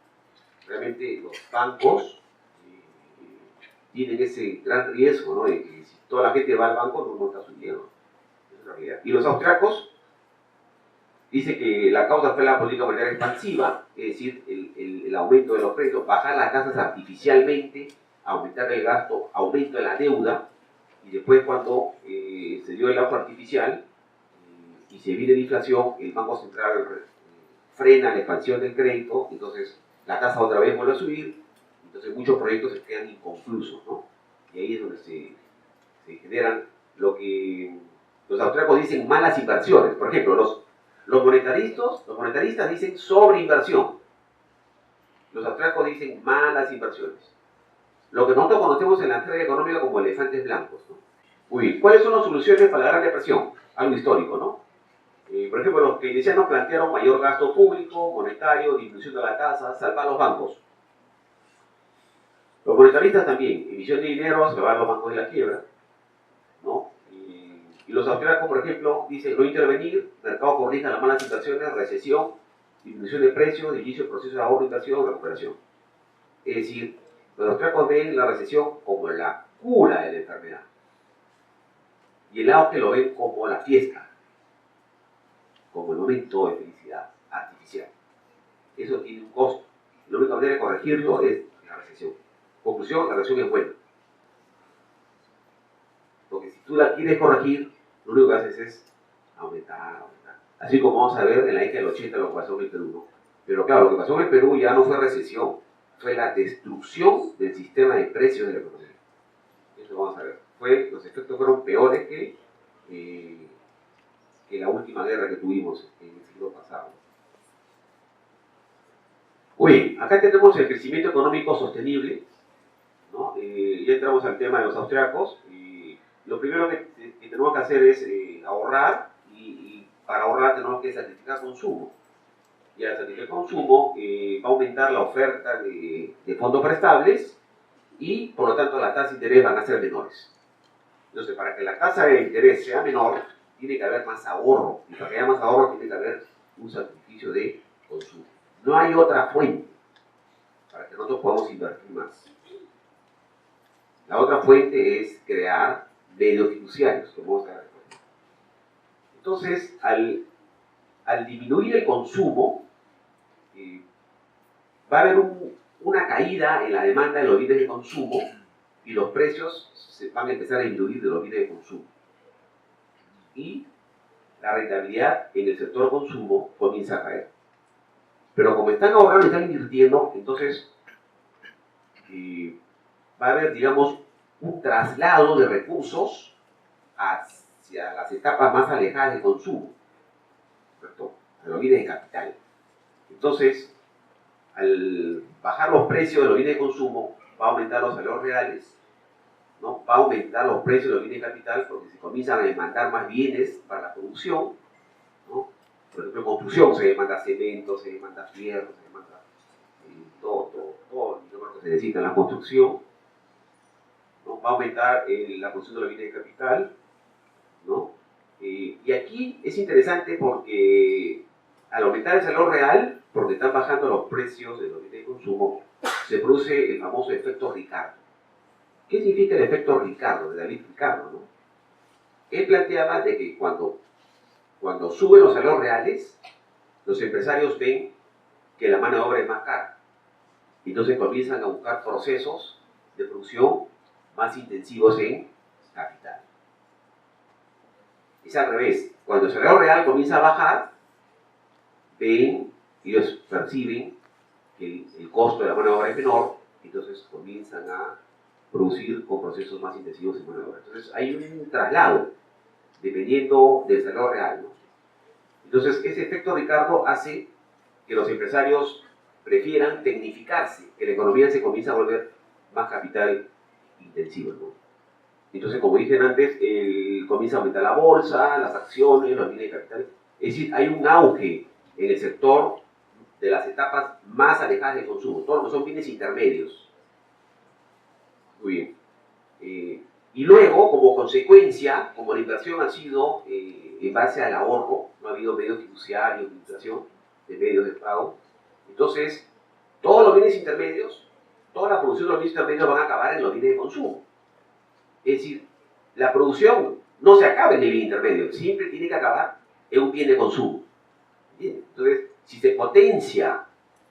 realmente los bancos tienen ese gran riesgo, ¿no? De que si toda la gente va al banco, no monta su dinero. Esa es la realidad. Y los austriacos dicen que la causa fue la política monetaria expansiva, es decir, el aumento de los créditos, bajar las tasas artificialmente, aumentar el gasto, aumento de la deuda, y después cuando se dio el auge artificial y se viene la inflación, el Banco Central frena la expansión del crédito, entonces la tasa otra vez vuelve a subir, entonces muchos proyectos se quedan inconclusos, ¿no? Y ahí es donde se generan lo que los austríacos dicen malas inversiones. Por ejemplo, los monetaristas dicen sobreinversión. Los austríacos dicen malas inversiones. Lo que nosotros conocemos en la teoría económica como elefantes blancos, ¿no? Muy bien, ¿cuáles son las soluciones para la Gran Depresión? Algo histórico, ¿no? Por ejemplo, los keynesianos plantearon mayor gasto público, monetario, disminución de la tasa, salvar los bancos. Los monetaristas también, emisión de dinero, salvar los bancos de la quiebra, ¿no? Y los austríacos, por ejemplo, dicen no intervenir, mercado corrija las malas inversiones, recesión, disminución de precios, inicio del proceso de ahorro, inversión, recuperación. Es decir, los austríacos ven la recesión como la cura de la enfermedad. Y el auge lo ven como la fiesta, como el momento de felicidad artificial. Eso tiene un costo. La única manera de corregirlo es la recesión. Conclusión, la recesión es buena. Porque si tú la quieres corregir, lo único que haces es aumentar. Así como vamos a ver en la década del 80 lo que pasó en el Perú, ¿no? Pero claro, lo que pasó en el Perú ya no fue recesión, fue la destrucción del sistema de precios de la economía. Eso vamos a ver. Los efectos fueron peores que la última guerra que tuvimos en el siglo pasado. Muy bien, acá tenemos el crecimiento económico sostenible, ¿no? Ya entramos al tema de los austriacos. Lo primero que tenemos que hacer es ahorrar, y para ahorrar tenemos que sacrificar consumo. Y al sacrificar consumo va a aumentar la oferta de fondos prestables y por lo tanto las tasas de interés van a ser menores. Entonces, para que la tasa de interés sea menor, tiene que haber más ahorro. Y para que haya más ahorro, tiene que haber un sacrificio de consumo. No hay otra fuente para que nosotros podamos invertir más. La otra fuente es crear medios fiduciarios, que vamos a ver. Entonces, al disminuir el consumo, va a haber una caída en la demanda de los bienes de consumo y los precios se van a empezar a inducir de los bienes de consumo. Y la rentabilidad en el sector consumo comienza a caer. Pero como están ahorrando y están invirtiendo, entonces va a haber, digamos, un traslado de recursos hacia las etapas más alejadas del consumo, ¿cierto? A los bienes de capital. Entonces, al bajar los precios de los bienes de consumo, va a aumentar los salarios reales, ¿no? Va a aumentar los precios de los bienes de capital porque se comienzan a demandar más bienes para la producción, ¿no? Por ejemplo, en construcción se demanda cemento, se demanda fierro, se demanda todo lo que se necesita en la construcción, ¿no? Va a aumentar la producción de los bienes de capital, ¿no? Y aquí es interesante porque al aumentar el salario real, porque están bajando los precios de los bienes de consumo, se produce el famoso efecto Ricardo. ¿Qué significa el efecto Ricardo, de David Ricardo, ¿no? Él planteaba de que cuando suben los salarios reales, los empresarios ven que la mano de obra es más cara. Entonces comienzan a buscar procesos de producción más intensivos en capital. Es al revés. Cuando el salario real comienza a bajar, ellos perciben que el costo de la mano de obra es menor, entonces comienzan a producir con procesos más intensivos en mano de obra. Entonces hay un traslado dependiendo del salario real, ¿no? Entonces ese efecto Ricardo hace que los empresarios prefieran tecnificarse, que la economía se comience a volver más capital intensiva, ¿no? Entonces, como dije antes, comienza a aumentar la bolsa, las acciones, los bienes de capital. Es decir, hay un auge en el sector de las etapas más alejadas del consumo, todo lo que son bienes intermedios. Muy bien. Y luego, como consecuencia, como la inversión ha sido en base al ahorro, no ha habido medios fiduciarios de inflación, de medios de pago, entonces todos los bienes intermedios, toda la producción de los bienes intermedios van a acabar en los bienes de consumo. Es decir, la producción no se acaba en el bien intermedio, siempre tiene que acabar en un bien de consumo. ¿Entiendes? Entonces, si se potencia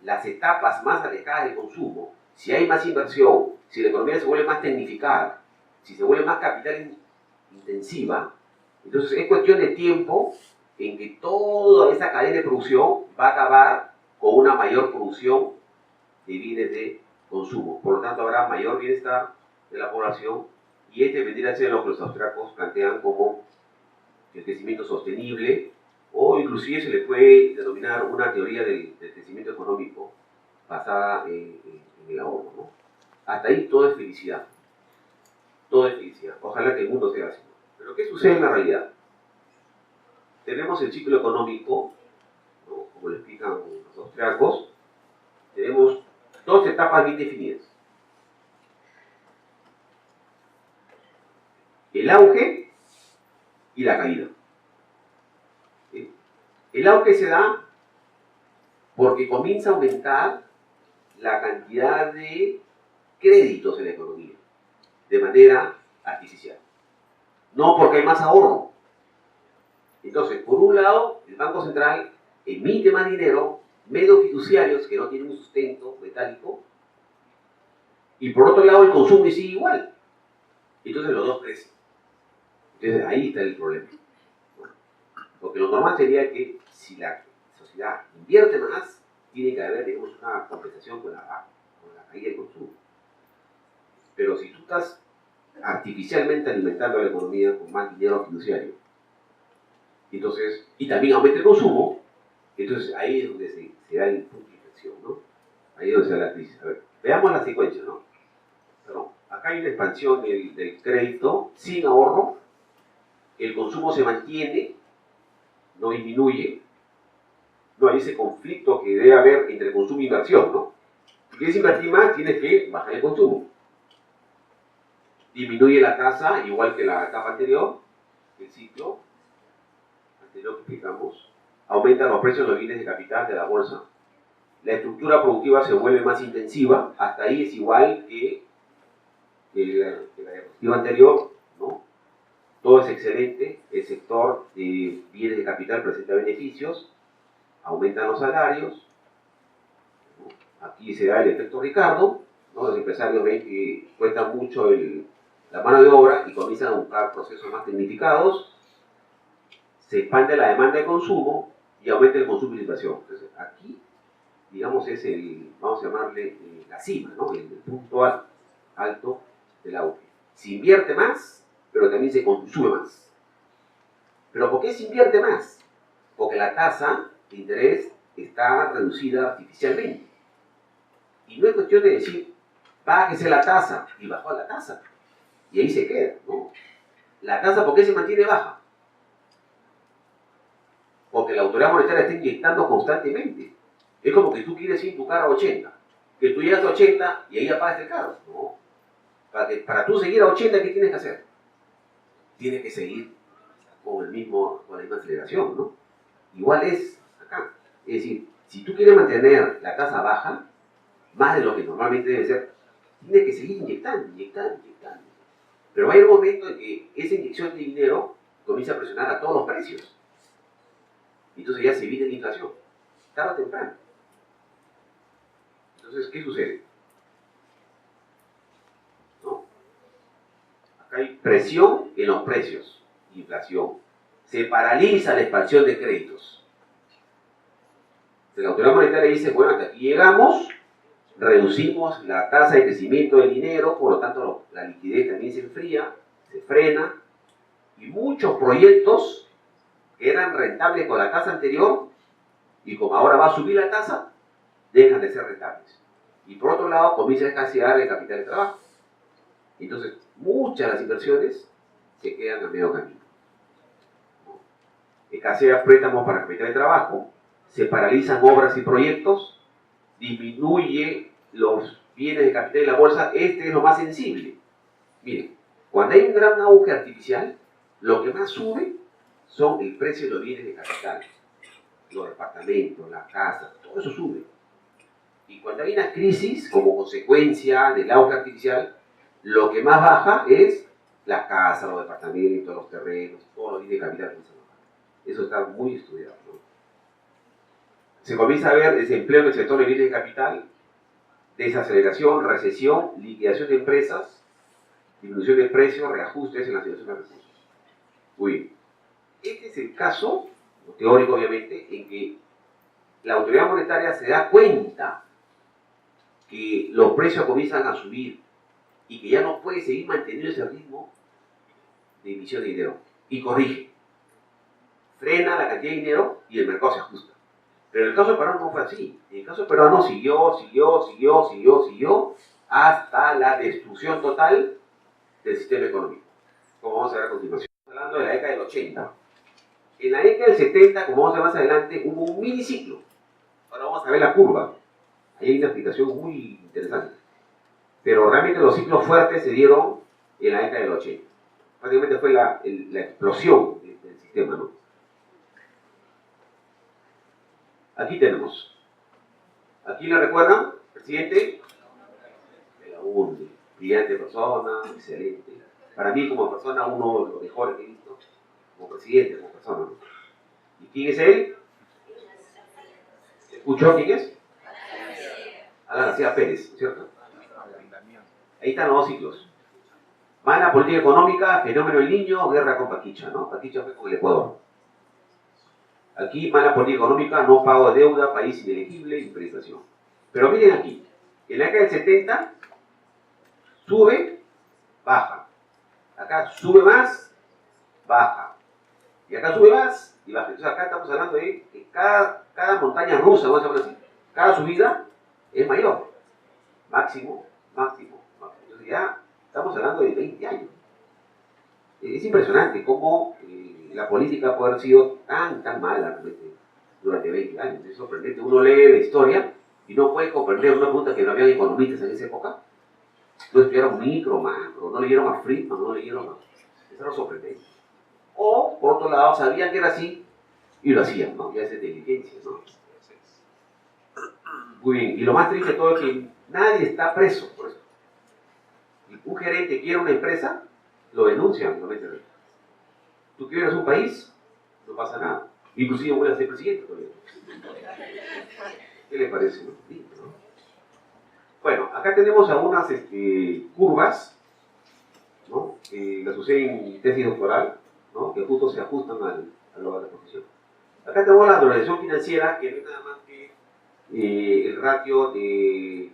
las etapas más alejadas del consumo, si hay más inversión, si la economía se vuelve más tecnificada, si se vuelve más capital intensiva, entonces es cuestión de tiempo en que toda esa cadena de producción va a acabar con una mayor producción de bienes de consumo. Por lo tanto, habrá mayor bienestar de la población y este vendría a ser lo que los austríacos plantean como el crecimiento sostenible, o inclusive se le puede denominar una teoría del crecimiento económico basada en el ahorro, ¿no? Hasta ahí todo es felicidad. Todo es felicidad. Ojalá que el mundo sea así. Pero ¿qué sucede en la realidad? Tenemos el ciclo económico, ¿no? Como lo explican los austríacos, tenemos dos etapas bien definidas. El auge y la caída. ¿Sí? El auge se da porque comienza a aumentar la cantidad de créditos en la economía de manera artificial. No porque hay más ahorro. Entonces, por un lado, el Banco Central emite más dinero, medios fiduciarios que no tienen un sustento metálico, y por otro lado, el consumo sigue igual. Entonces, los dos crecen. Entonces, ahí está el problema. Bueno, porque lo normal sería que si la sociedad invierte más, tiene que haber, digamos, una compensación con la caída del consumo. Pero si tú estás artificialmente alimentando a la economía con más dinero fiduciario, entonces, y también aumenta el consumo, entonces ahí es donde se da el punto de inflexión, ¿no? Ahí es donde se da la crisis. A ver, veamos la secuencia, ¿no? Perdón, acá hay una expansión del crédito sin ahorro, el consumo se mantiene, no disminuye, no hay ese conflicto que debe haber entre consumo e inversión, ¿no? Si quieres invertir más, tienes que bajar el consumo. Disminuye la tasa, igual que la etapa anterior, el ciclo anterior que explicamos. Aumentan los precios de los bienes de capital de la bolsa. La estructura productiva se vuelve más intensiva. Hasta ahí es igual que la diapositiva anterior, ¿no? Todo es excelente. El sector de bienes de capital presenta beneficios. Aumentan los salarios. ¿No? Aquí se da el efecto Ricardo, ¿no? Los empresarios ven que cuesta mucho la mano de obra y comienzan a buscar procesos más tecnificados, se expande la demanda de consumo y aumenta el consumo y la inversión. Entonces, aquí, digamos, es vamos a llamarle la cima, ¿no? El punto alto del auge. Se invierte más, pero también se consume más. ¿Pero por qué se invierte más? Porque la tasa de interés está reducida artificialmente. Y no es cuestión de decir, bájese la tasa, y bajó la tasa. Y ahí se queda, ¿no? La tasa, ¿por qué se mantiene baja? Porque la autoridad monetaria está inyectando constantemente. Es como que tú quieres ir tu carro a 80, que tú llegas a 80 y ahí apagas el carro, ¿no? Para tú seguir a 80, ¿qué tienes que hacer? Tienes que seguir con la misma aceleración, ¿no? Igual es acá. Es decir, si tú quieres mantener la tasa baja, más de lo que normalmente debe ser, tienes que seguir inyectando. Pero va a haber un momento en que esa inyección de dinero comienza a presionar a todos los precios. Entonces ya se viene la inflación, tarde o temprano. Entonces, ¿qué sucede? ¿No? Acá hay presión en los precios, inflación. Se paraliza la expansión de créditos. Entonces, la autoridad monetaria dice, bueno, hasta aquí llegamos, reducimos la tasa de crecimiento del dinero, por lo tanto la liquidez también se enfría, se frena, y muchos proyectos que eran rentables con la tasa anterior, y como ahora va a subir la tasa, dejan de ser rentables. Y por otro lado, comienza a escasear el capital de trabajo. Entonces, muchas de las inversiones se quedan a medio camino. Escasea préstamos para capital de trabajo, se paralizan obras y proyectos, disminuye los bienes de capital y la bolsa. Este es lo más sensible. Miren, cuando hay un gran auge artificial, lo que más sube son el precio de los bienes de capital, los departamentos, las casas, todo eso sube. Y cuando hay una crisis como consecuencia del auge artificial, lo que más baja es la casa, los departamentos, los terrenos, todos los bienes de capital. Eso está muy estudiado, ¿no? Se comienza a ver desempleo en el sector de bienes de capital, desaceleración, recesión, liquidación de empresas, disminución de precios, reajustes en la situación de recursos. Muy bien. Este es el caso, teórico obviamente, en que la autoridad monetaria se da cuenta que los precios comienzan a subir y que ya no puede seguir manteniendo ese ritmo de emisión de dinero, y corrige, frena la cantidad de dinero y el mercado se ajusta. Pero en el caso peruano no fue así. En el caso peruano siguió hasta la destrucción total del sistema económico, como vamos a ver a continuación. Estamos hablando de la década del 80. En la década del 70, como vamos a ver más adelante, hubo un miniciclo. Ahora vamos a ver la curva. Ahí hay una explicación muy interesante. Pero realmente los ciclos fuertes se dieron en la década del 80. Prácticamente fue la explosión del sistema, ¿no? Aquí tenemos. Aquí le recuerdan, presidente, Belaúnde, brillante persona, excelente. Para mí como persona uno de los mejores que he visto, como presidente, como persona, ¿no? ¿Y quién es él? ¿Escuchó quién es? Alan García Pérez, ¿no es cierto? Ahí están los dos ciclos. Mala política económica, fenómeno del niño, guerra con Paquicha, ¿no? Paquicha fue con el Ecuador. Aquí, mala política económica, no pago de deuda, país inelegible, hiperinflación. Pero miren aquí, en la década del 70, sube, baja. Acá sube más, baja. Y acá sube más y baja. Entonces acá estamos hablando de que cada montaña rusa, vamos a hablar así, cada subida es mayor. Máximo. Entonces ya estamos hablando de 20 años. Es impresionante cómo la política puede haber sido tan mala realmente durante 20 años. Es sorprendente. Uno lee la historia y no puede comprender una pregunta que no había economistas en esa época. No estudiaron micro, macro, no leyeron a Friedman, no leyeron a... Eso era sorprendente. O, por otro lado, sabían que era así y lo hacían, ¿no? Ya es inteligencia, ¿no? Muy bien. Y lo más triste de todo es que nadie está preso por eso. Un gerente quiere una empresa, lo denuncian, lo meten. Tú quieres un país, no pasa nada. Inclusive voy a ser presidente todavía. ¿Qué le parece? ¿No? Bueno, acá tenemos algunas curvas, ¿no? Las usé en tesis doctoral, ¿no? Que justo se ajustan a lo de la profesión. Acá tenemos la dolarización financiera, que no es nada más que el ratio de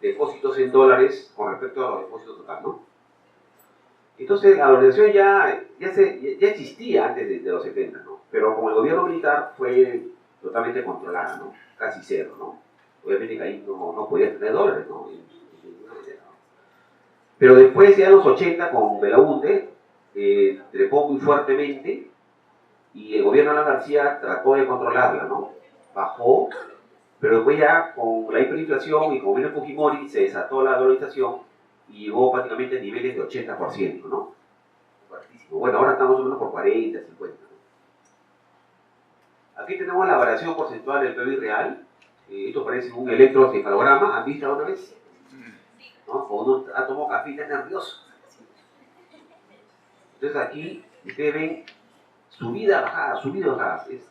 depósitos en dólares con respecto a los depósitos total, ¿no? Entonces la dolarización ya existía antes de los 70, ¿no? Pero como el gobierno militar fue totalmente controlada, ¿no? Casi cero, ¿no? Obviamente que ahí no podía tener dólares, ¿no? Pero después ya en los 80 con Belaúnde trepó muy fuertemente y el gobierno de Alan García trató de controlarla, ¿no? Bajó, pero después ya con la hiperinflación y con William Fujimori se desató la dolarización y llegó prácticamente a niveles de 80%, ¿no? Fuertísimo. Bueno, ahora estamos más o menos por 40, 50, ¿no? Aquí tenemos la variación porcentual del PBI real. Esto parece un electroencefalograma. ¿Han visto alguna vez? ¿No? Cuando uno tomó café está nervioso. Entonces aquí ustedes ven subida, bajada, subida, bajada. Es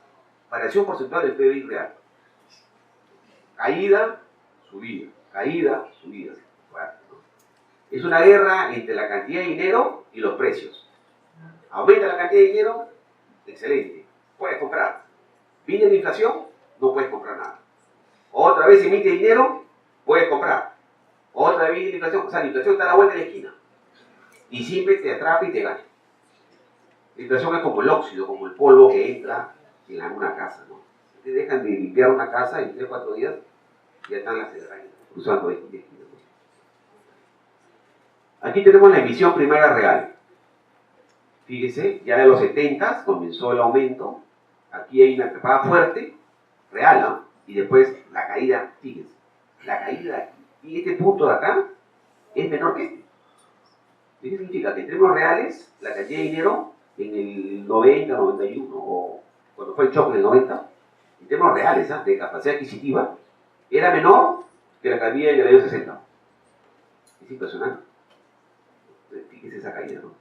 variación porcentual del PBI real. Caída, subida, caída, subida. Fuerte, ¿no? Es una guerra entre la cantidad de dinero y los precios. Aumenta la cantidad de dinero, excelente, puedes comprar. Viene la inflación, no puedes comprar nada. Otra vez emite dinero, puedes comprar. Otra vez viene la inflación, o sea, la inflación está a la vuelta de la esquina. Y siempre te atrapa y te gana. La inflación es como el óxido, como el polvo que entra en una casa, ¿no? Te dejan de limpiar una casa en 3 o 4 días, ya están las telarañas cruzando de esquina. Aquí tenemos la emisión primaria real. Fíjese, ya de los 70 comenzó el aumento. Aquí hay una trepada fuerte real, ¿no? Y después la caída, fíjense, la caída de aquí. Y este punto de acá es menor que este. ¿Qué significa? Que en términos reales, la cantidad de dinero en el 90, 91, o cuando fue el choque del 90, en términos reales, ¿eh? De capacidad adquisitiva, era menor que la que había en el año 60. Es impresionante. Fíjense esa caída, ¿no?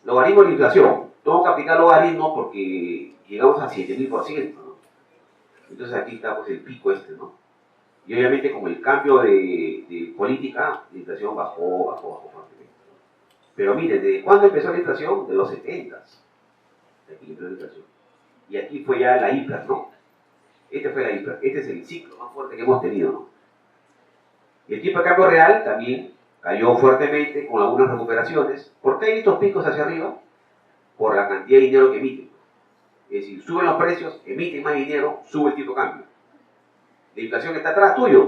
Logaritmo de la inflación. Tengo que aplicar logaritmo porque llegamos a 7000%, ¿no? Entonces aquí está pues, el pico este, ¿no? Y obviamente con el cambio de política, la inflación bajó fuertemente. Pero miren, ¿de cuándo empezó la inflación? De los 70. De aquí empezó la inflación. Y aquí fue ya la hiper, ¿no? Este fue la hiper. Este es el ciclo más fuerte que hemos tenido, ¿no? Y el tipo de cambio real también cayó fuertemente con algunas recuperaciones. ¿Por qué hay estos picos hacia arriba? Por la cantidad de dinero que emiten. Es decir, suben los precios, emiten más dinero, sube el tipo de cambio. La inflación que está atrás tuyo,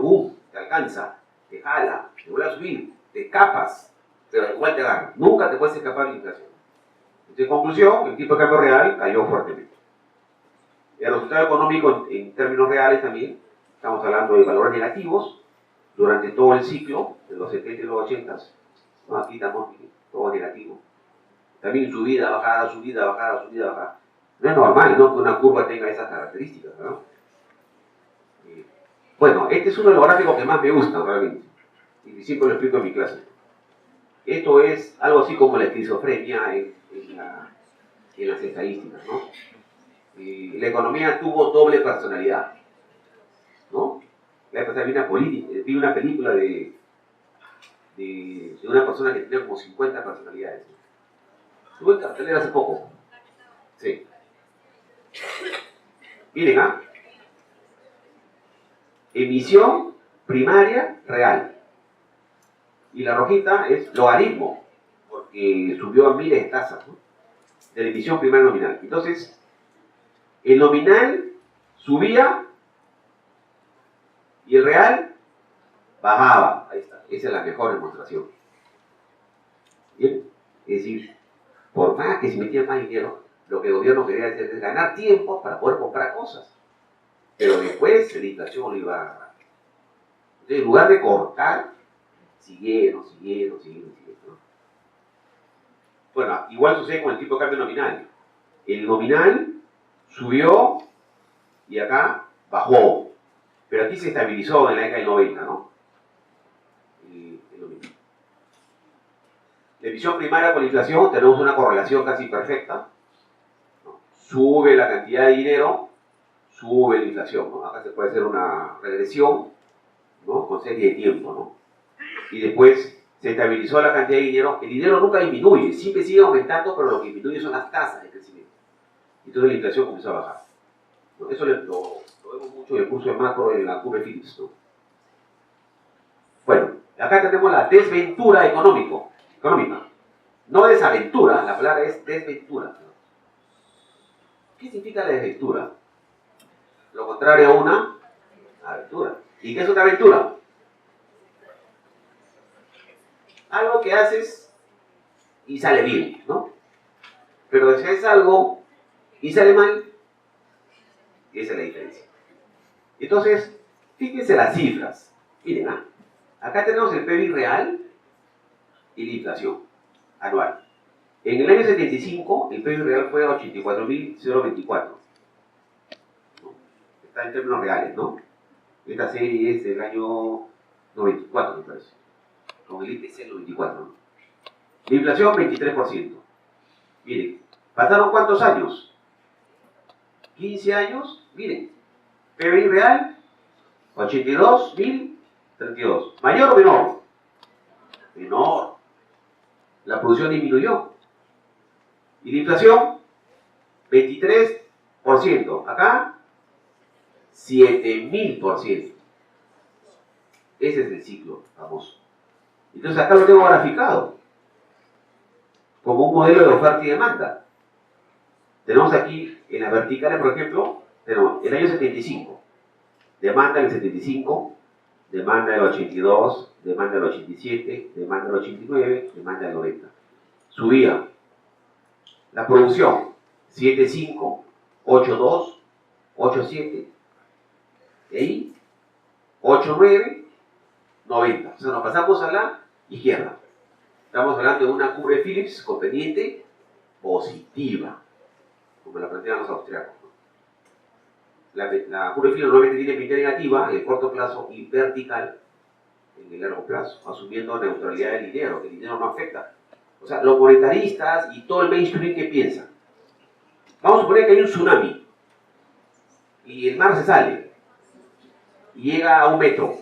te alcanza, te jala, te vuelve a subir, te escapas, pero igual te agarra. Nunca te puedes escapar de la inflación. Entonces, en conclusión, el tipo de cambio real cayó fuertemente. El resultado económico en términos reales también, estamos hablando de valores negativos durante todo el ciclo, de los 70 y los 80. ¿No? Aquí estamos, todo negativo. También subida, bajada, subida, bajada, subida, bajada. No es normal, ¿no? Que una curva tenga esas características, ¿no? Bueno, este es uno de los gráficos que más me gustan realmente, y siempre lo explico en mi clase. Esto es algo así como la esquizofrenia en las estadísticas, ¿no? La economía tuvo doble personalidad, ¿no? La vez pasada vi una película de una persona que tenía como 50 personalidades. Tuve en cartelera hace poco. Sí. Miren, ¿ah? Emisión primaria real. Y la rojita es logaritmo, porque subió a miles de tasas, ¿no? De la emisión primaria nominal. Entonces, el nominal subía y el real bajaba. Ahí está. Esa es la mejor demostración. ¿Bien? Es decir, por más que se metiera más dinero, lo que el gobierno quería hacer es ganar tiempo para poder comprar cosas. Pero después la inflación lo iba a agarrar. Entonces, en lugar de cortar, siguieron, ¿no? Bueno, igual sucede con el tipo de cambio nominal. El nominal subió y acá bajó. Pero aquí se estabilizó en la década del 90, ¿no? La emisión primaria con la inflación tenemos una correlación casi perfecta, ¿no? Sube la cantidad de dinero, sube la inflación, ¿no? Acá se puede hacer una regresión, ¿no? Con serie de tiempo, ¿no? Y después se estabilizó la cantidad de dinero. El dinero nunca disminuye, siempre sigue aumentando, pero lo que disminuye son las tasas de crecimiento. Entonces la inflación comenzó a bajar, ¿no? Eso lo vemos mucho en el curso de macro en la curva de Phillips, ¿no? Bueno, acá tenemos la desventura económica. No desaventura, la palabra es desventura. ¿Qué significa la desventura? Lo contrario a una aventura. ¿Y qué es una aventura? Algo que haces y sale bien, ¿no? Pero si haces algo y sale mal, esa es la diferencia. Entonces, fíjense las cifras. Miren, ¿ah? Acá tenemos el PBI real y la inflación anual. En el año 75, el PBI real fue a 84.024. ¿No? Está en términos reales, ¿no? Esta serie es del año 94, me parece. Con el IPC 94, ¿no? La inflación, 23%. Miren, ¿pasaron cuántos años? 15 años. Miren, PBI real, 82.032. ¿Mayor o menor? Menor. La producción disminuyó. Y la inflación, 23%. Acá, 7.000%. Ese es el ciclo famoso. Entonces acá lo tengo graficado como un modelo de oferta y demanda. Tenemos aquí en las verticales, por ejemplo, tenemos el año 75, demanda en el 75, demanda en el 82, demanda en el 87, demanda en el 89, demanda en el 90. Subía la producción 7.5, 8.2, 8,7, de ahí 8,9, 90. O sea, nos pasamos a la izquierda. Estamos hablando de una curva de Phillips con pendiente positiva, como la plantean los austriacos. La curva de Phillips normalmente tiene pendiente negativa en el corto plazo y vertical en el largo plazo, asumiendo neutralidad del dinero, que el dinero no afecta. O sea, los monetaristas y todo el mainstream que piensan. Vamos a suponer que hay un tsunami y el mar se sale y llega a 1 metro.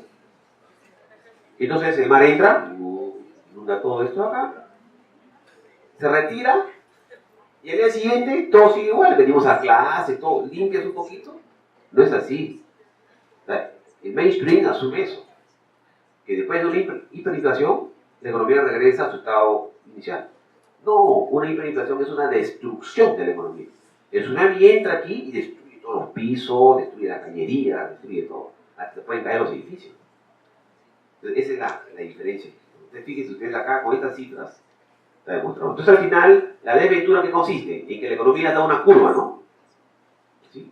Entonces el mar entra, inunda todo esto acá, se retira y al día siguiente todo sigue igual. Venimos a clase, todo, limpias un poquito. No es así. O sea, el mainstream asume eso, que después de una hiperinflación, la economía regresa a su estado inicial. No, una hiperinflación es una destrucción de la economía. El tsunami entra aquí y destruye todos los pisos, destruye la cañería, destruye todo. Hasta pueden caer los edificios. Entonces, esa es la diferencia. Entonces, fíjense ustedes acá con estas cifras, está demostrado. Entonces, al final, la desventura que consiste en que la economía da una curva, ¿no? ¿Sí?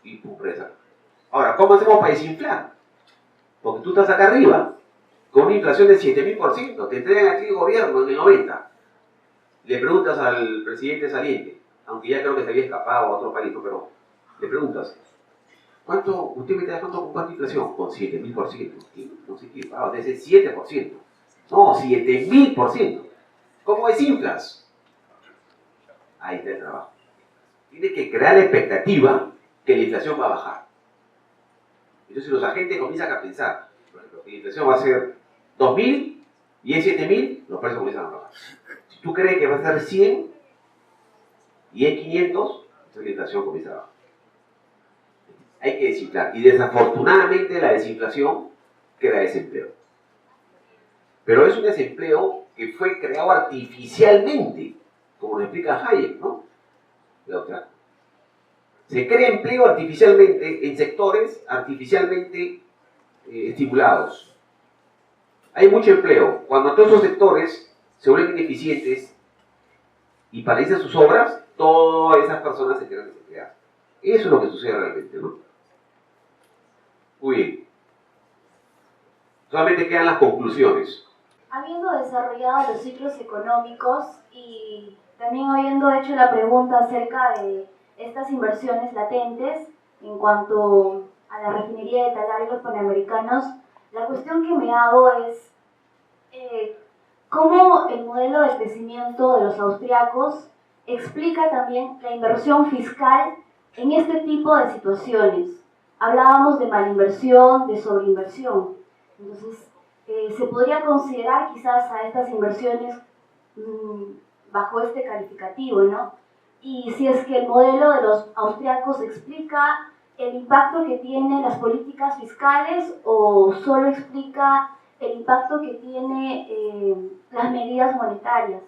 Y pum, presa. Ahora, ¿cómo hacemos para desinflar? Porque tú estás acá arriba, con una inflación de 7.000%, te entregan aquí el gobierno en el 90. Le preguntas al presidente saliente, aunque ya creo que se había escapado a otro país, ¿no? Pero le preguntas, ¿usted me está dejando con cuánta inflación? Con 7.000%. No sé qué, desde 7%. No, 7.000%. ¿Cómo desinflas? Ahí está el trabajo. Tienes que crear la expectativa que la inflación va a bajar. Entonces los agentes comienzan a pensar, por ejemplo, que la inflación va a ser 2.000 y es 7.000, los precios comienzan a bajar. Si tú crees que va a ser 100 y es 500, entonces la inflación comienza a bajar. Hay que desinflar. Y desafortunadamente la desinflación crea desempleo. Pero es un desempleo que fue creado artificialmente, como lo explica Hayek, ¿no? Se crea empleo artificialmente en sectores artificialmente estimulados. Hay mucho empleo. Cuando todos esos sectores se vuelven ineficientes y paralizan sus obras, todas esas personas se quedan desempleadas. Eso es lo que sucede realmente, ¿no? Muy bien. Solamente quedan las conclusiones. Habiendo desarrollado los ciclos económicos y también habiendo hecho la pregunta acerca de estas inversiones latentes en cuanto a la refinería de Talar y los Panamericanos, la cuestión que me hago es cómo el modelo de crecimiento de los austriacos explica también la inversión fiscal en este tipo de situaciones. Hablábamos de malinversión, de sobreinversión. Entonces, se podría considerar quizás a estas inversiones bajo este calificativo, ¿no? Y si es que el modelo de los austriacos explica el impacto que tienen las políticas fiscales o solo explica el impacto que tiene las medidas monetarias.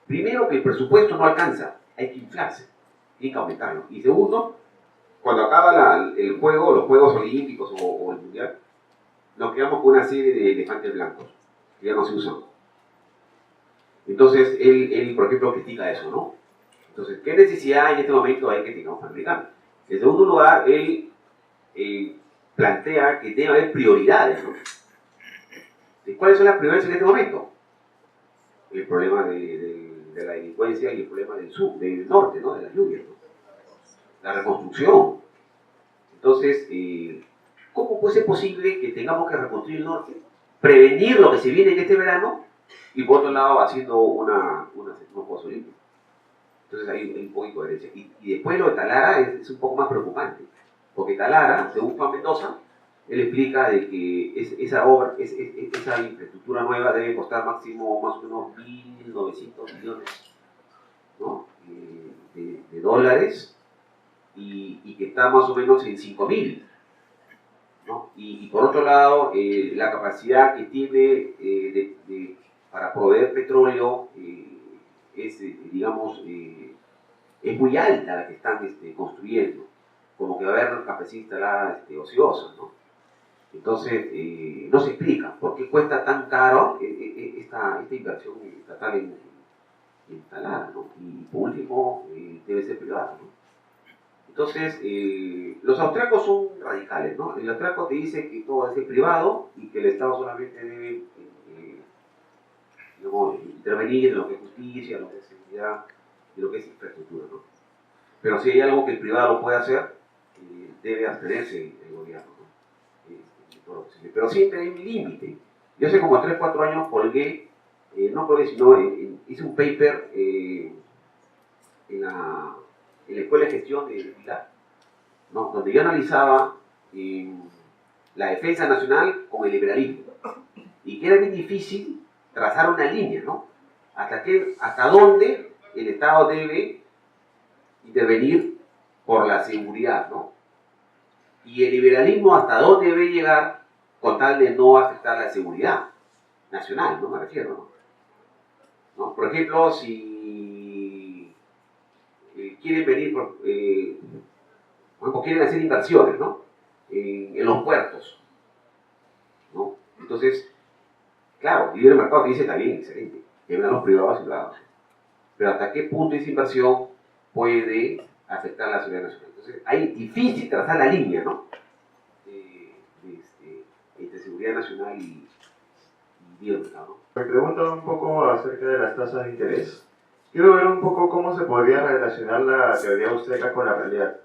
Primero, que el presupuesto no alcanza, hay que inflarse, hay que aumentarlo. Y segundo, cuando acaba el juego, los Juegos Olímpicos o el Mundial, nos quedamos con una serie de elefantes blancos que ya no se usan. Entonces, él, por ejemplo, critica eso, ¿no? Entonces, ¿qué necesidad en este momento hay que tengamos Panamericano? En segundo lugar, él plantea que debe haber prioridades, ¿no? ¿Y cuáles son las prioridades en este momento? El problema de la delincuencia y el problema del norte, ¿no? De las lluvias, ¿no? La reconstrucción. Entonces, ¿cómo puede ser posible que tengamos que reconstruir el norte, prevenir lo que se viene en este verano y por otro lado haciendo unos Juegos Olímpicos? Entonces hay un poco de incoherencia. Y después lo de Talara es un poco más preocupante, porque Talara, según Juan Mendoza, él explica de que esa infraestructura nueva debe costar máximo más o menos 1.900 millones, ¿no? de dólares y que está más o menos en 5.000. ¿No? Y por otro lado, la capacidad que tiene para proveer petróleo es, digamos, es muy alta la que están construyendo, como que va a haber capacidad instalada ociosa, ¿no? Entonces, no se explica por qué cuesta tan caro esta inversión estatal en Talara, ¿no? Y por último, debe ser privada, ¿no? Entonces, los austriacos son radicales, ¿no? El austriaco te dice que todo es privado y que el Estado solamente debe digamos, intervenir en lo que es justicia, en lo que es seguridad y lo que es infraestructura, ¿no? Pero si hay algo que el privado puede hacer, debe abstenerse el gobierno, ¿no? Todo lo posible. Pero siempre hay un límite. Yo hace como 3 4 años colgué, no colgué, sino hice un paper en la Escuela de Gestión de Pilar, ¿no? Donde yo analizaba la defensa nacional con el liberalismo. Y que era bien difícil trazar una línea, ¿no? Hasta dónde el Estado debe intervenir por la seguridad, ¿no? Y el liberalismo hasta dónde debe llegar con tal de no afectar la seguridad nacional, ¿no? Me refiero, ¿no? Por ejemplo, si quieren venir, por ejemplo, quieren hacer inversiones, ¿no? En los puertos, ¿no? Entonces, claro, el libre mercado te dice está bien, excelente, que vengan los privados y privados. Pero hasta qué punto esa inversión puede afectar la seguridad nacional. Entonces, ahí es difícil trazar la línea, ¿no? Entre seguridad nacional y libre mercado, ¿no? Me pregunto un poco acerca de las tasas de interés. Quiero ver un poco cómo se podría relacionar la teoría austríaca con la realidad.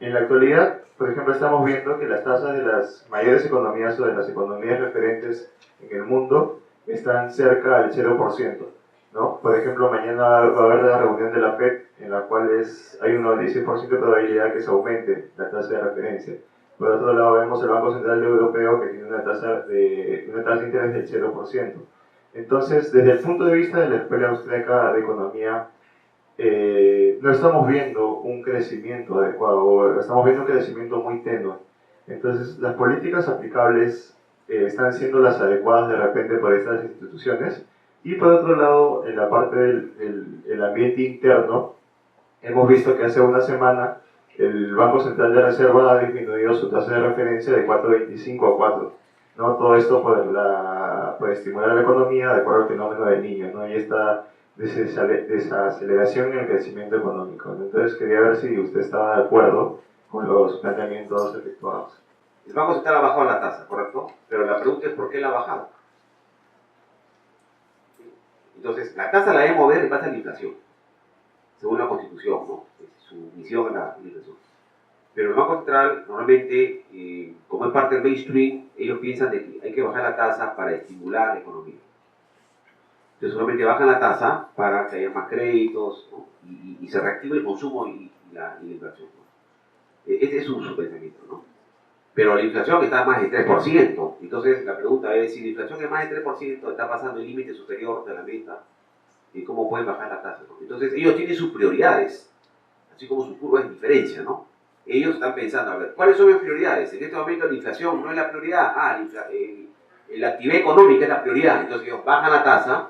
En la actualidad, por ejemplo, estamos viendo que las tasas de las mayores economías o de las economías referentes en el mundo están cerca del 0%, ¿no? Por ejemplo, mañana va a haber la reunión de la FED en la cual hay un 96% de probabilidad que se aumente la tasa de referencia. Por otro lado, vemos el Banco Central Europeo que tiene una tasa de interés del 0%. Entonces, desde el punto de vista de la Escuela Austríaca de Economía, no estamos viendo un crecimiento adecuado, estamos viendo un crecimiento muy tenue. Entonces, las políticas aplicables están siendo las adecuadas de repente por estas instituciones. Y por otro lado, en la parte del ambiente interno, hemos visto que hace una semana el Banco Central de Reserva ha disminuido su tasa de referencia de 4,25 a 4. ¿No? Todo esto por estimular la economía de acuerdo al fenómeno del niño, ¿no? Y esta desaceleración en el crecimiento económico, ¿no? Entonces quería ver si usted estaba de acuerdo con los planteamientos efectuados. El Banco Central ha bajado la tasa, ¿correcto? Pero la pregunta es ¿por qué la ha bajado? Entonces, la tasa la debe mover en base a la inflación, según la Constitución, ¿no? Su misión es la inflación. Pero el Banco Central, normalmente, como es parte del mainstream, ellos piensan de que hay que bajar la tasa para estimular la economía. Entonces, solamente bajan la tasa para que haya más créditos, ¿no? y se reactive el consumo y la inversión, ¿no? Ese es su pensamiento, ¿no? Pero la inflación está a más del 3%. Entonces, la pregunta es, si la inflación es más del 3%, está pasando el límite superior de la meta, ¿y cómo pueden bajar la tasa, ¿no? Entonces, ellos tienen sus prioridades, así como su curva de diferencia, ¿no? Ellos están pensando, a ver, ¿cuáles son mis prioridades? En este momento la inflación no es la prioridad, la actividad económica es la prioridad, entonces ellos bajan la tasa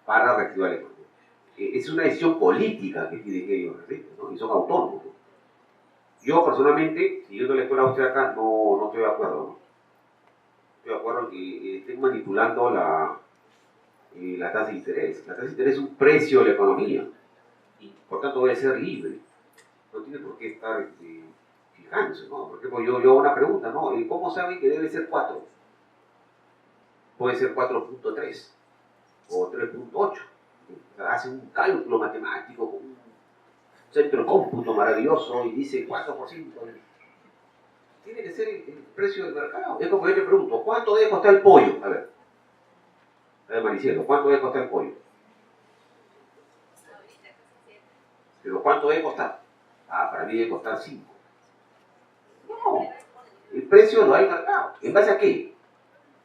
para reactivar la economía. Es una decisión política que tienen ellos, ¿no? Y son autónomos, ¿no? Yo personalmente, siguiendo la escuela austriaca, no estoy de acuerdo, ¿no? Estoy de acuerdo en que estén manipulando la tasa de interés. La tasa de interés es un precio de la economía y por tanto debe ser libre. No tiene por qué estar fijándose, ¿no? Por ejemplo, yo hago una pregunta, ¿no? ¿Cómo saben que debe ser 4? Puede ser 4,3 o 3,8. O sea, hace un cálculo matemático con un centro de cómputo maravilloso y dice 4%. Tiene que ser el precio del mercado. Es como yo le pregunto, ¿cuánto debe costar el pollo? A ver, Maricielo, ¿cuánto debe costar el pollo? Pero ¿cuánto debe costar? Para mí debe costar 5. No, el precio lo da el mercado. ¿En base a qué?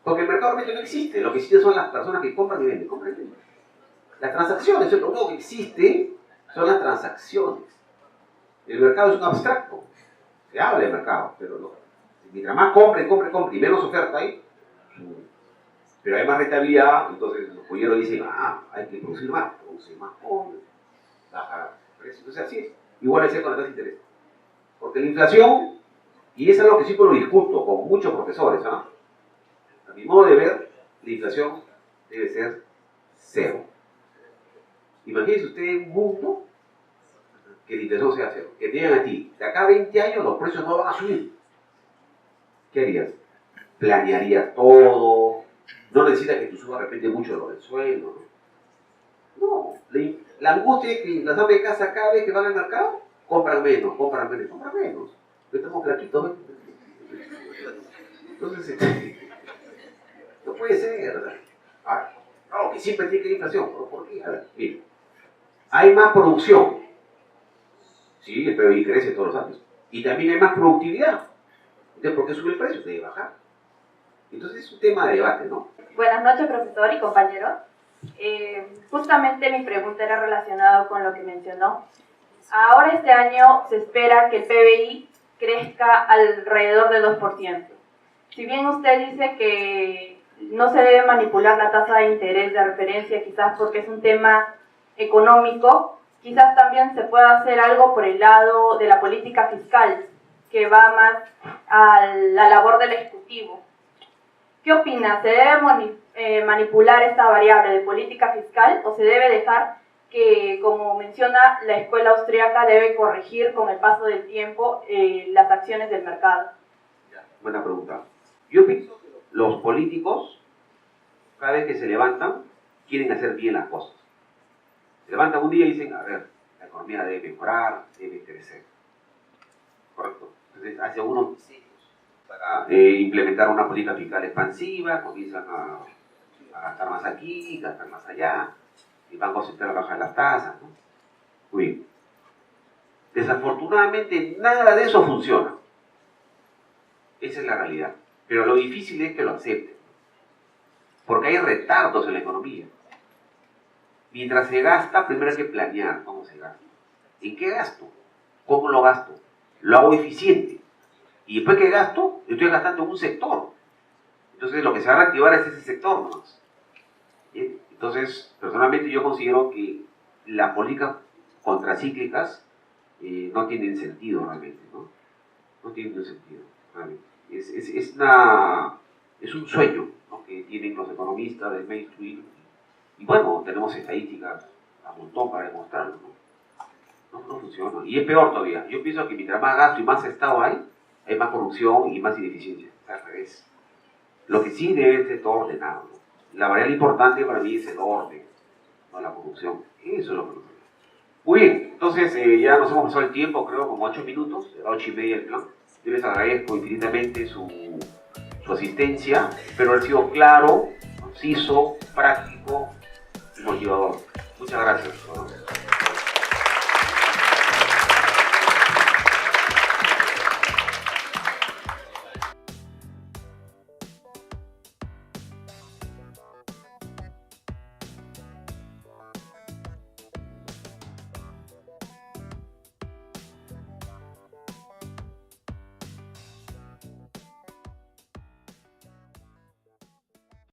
Porque el mercado realmente no existe. Lo que existe son las personas que compran y venden. Compran y venden. Las transacciones, lo único que existe son las transacciones. El mercado es un abstracto. Se habla de mercado, pero no. Mientras más compre y menos oferta hay, pero hay más rentabilidad, entonces los polleros dicen, hay que producir más come, baja el precio. Entonces así es. Igual es con la tasa de interés. Porque la inflación, y eso es algo que sí lo discuto con muchos profesores, a mi modo de ver, la inflación debe ser 0. Imagínense usted un mundo que la inflación sea cero, que te digan a ti, de acá a 20 años los precios no van a subir, ¿qué harías? Planearías todo, no necesitas que tú subas de repente mucho lo del sueldo, ¿no? No, la angustia es que las amas de casa cada vez que van al mercado, compran menos. Estamos flaquitos, ¿ves? Entonces, no puede ser, ¿verdad? No, que siempre tiene que haber inflación. ¿Por qué? A ver, mira, hay más producción. Sí, el PBI crece todos los años. Y también hay más productividad. Entonces, ¿por qué sube el precio? Debe bajar. Entonces es un tema de debate, ¿no? Buenas noches, profesor y compañeros. Justamente mi pregunta era relacionada con lo que mencionó. Ahora este año se espera que el PBI crezca alrededor de 2%. Si bien usted dice que no se debe manipular la tasa de interés de referencia, quizás porque es un tema económico, quizás también se pueda hacer algo por el lado de la política fiscal, que va más a la labor del Ejecutivo. ¿Qué opina? ¿Se debe manipular esta variable de política fiscal o se debe dejar que, como menciona la escuela austríaca, debe corregir con el paso del tiempo las acciones del mercado? Buena pregunta. Yo pienso que los políticos, cada vez que se levantan, quieren hacer bien las cosas. Se levantan un día y dicen, a ver, la economía debe mejorar, debe crecer. ¿Correcto? Entonces, hace unos diseños para implementar una política fiscal expansiva, comienzan a gastar más aquí, gastar más allá, y van a Central a bajar las tasas, ¿no? Muy bien. Desafortunadamente, nada de eso funciona. Esa es la realidad. Pero lo difícil es que lo acepten. Porque hay retardos en la economía. Mientras se gasta, primero hay que planear cómo se gasta. ¿En qué gasto? ¿Cómo lo gasto? Lo hago eficiente. Y después que gasto, estoy gastando en un sector. Entonces lo que se va a reactivar es ese sector nomás. ¿Bien? Entonces, personalmente yo considero que las políticas contracíclicas no tienen sentido realmente, ¿no? No tienen sentido realmente. Es un sueño, ¿no?, que tienen los economistas del mainstream. Y bueno, tenemos estadísticas a montón para demostrarlo, ¿no? No funciona. Y es peor todavía. Yo pienso que mientras más gasto y más Estado hay más corrupción y más ineficiencia. Al revés. Lo que sí debe ser todo ordenado, ¿no? La variable importante para mí es el orden, no la corrupción. Eso es lo que nos... Muy bien, entonces ya nos hemos pasado el tiempo, creo, como 8 minutos, a 8:30 el plan. Yo les agradezco infinitamente su asistencia, pero ha sido claro, conciso, práctico y motivador. Muchas gracias.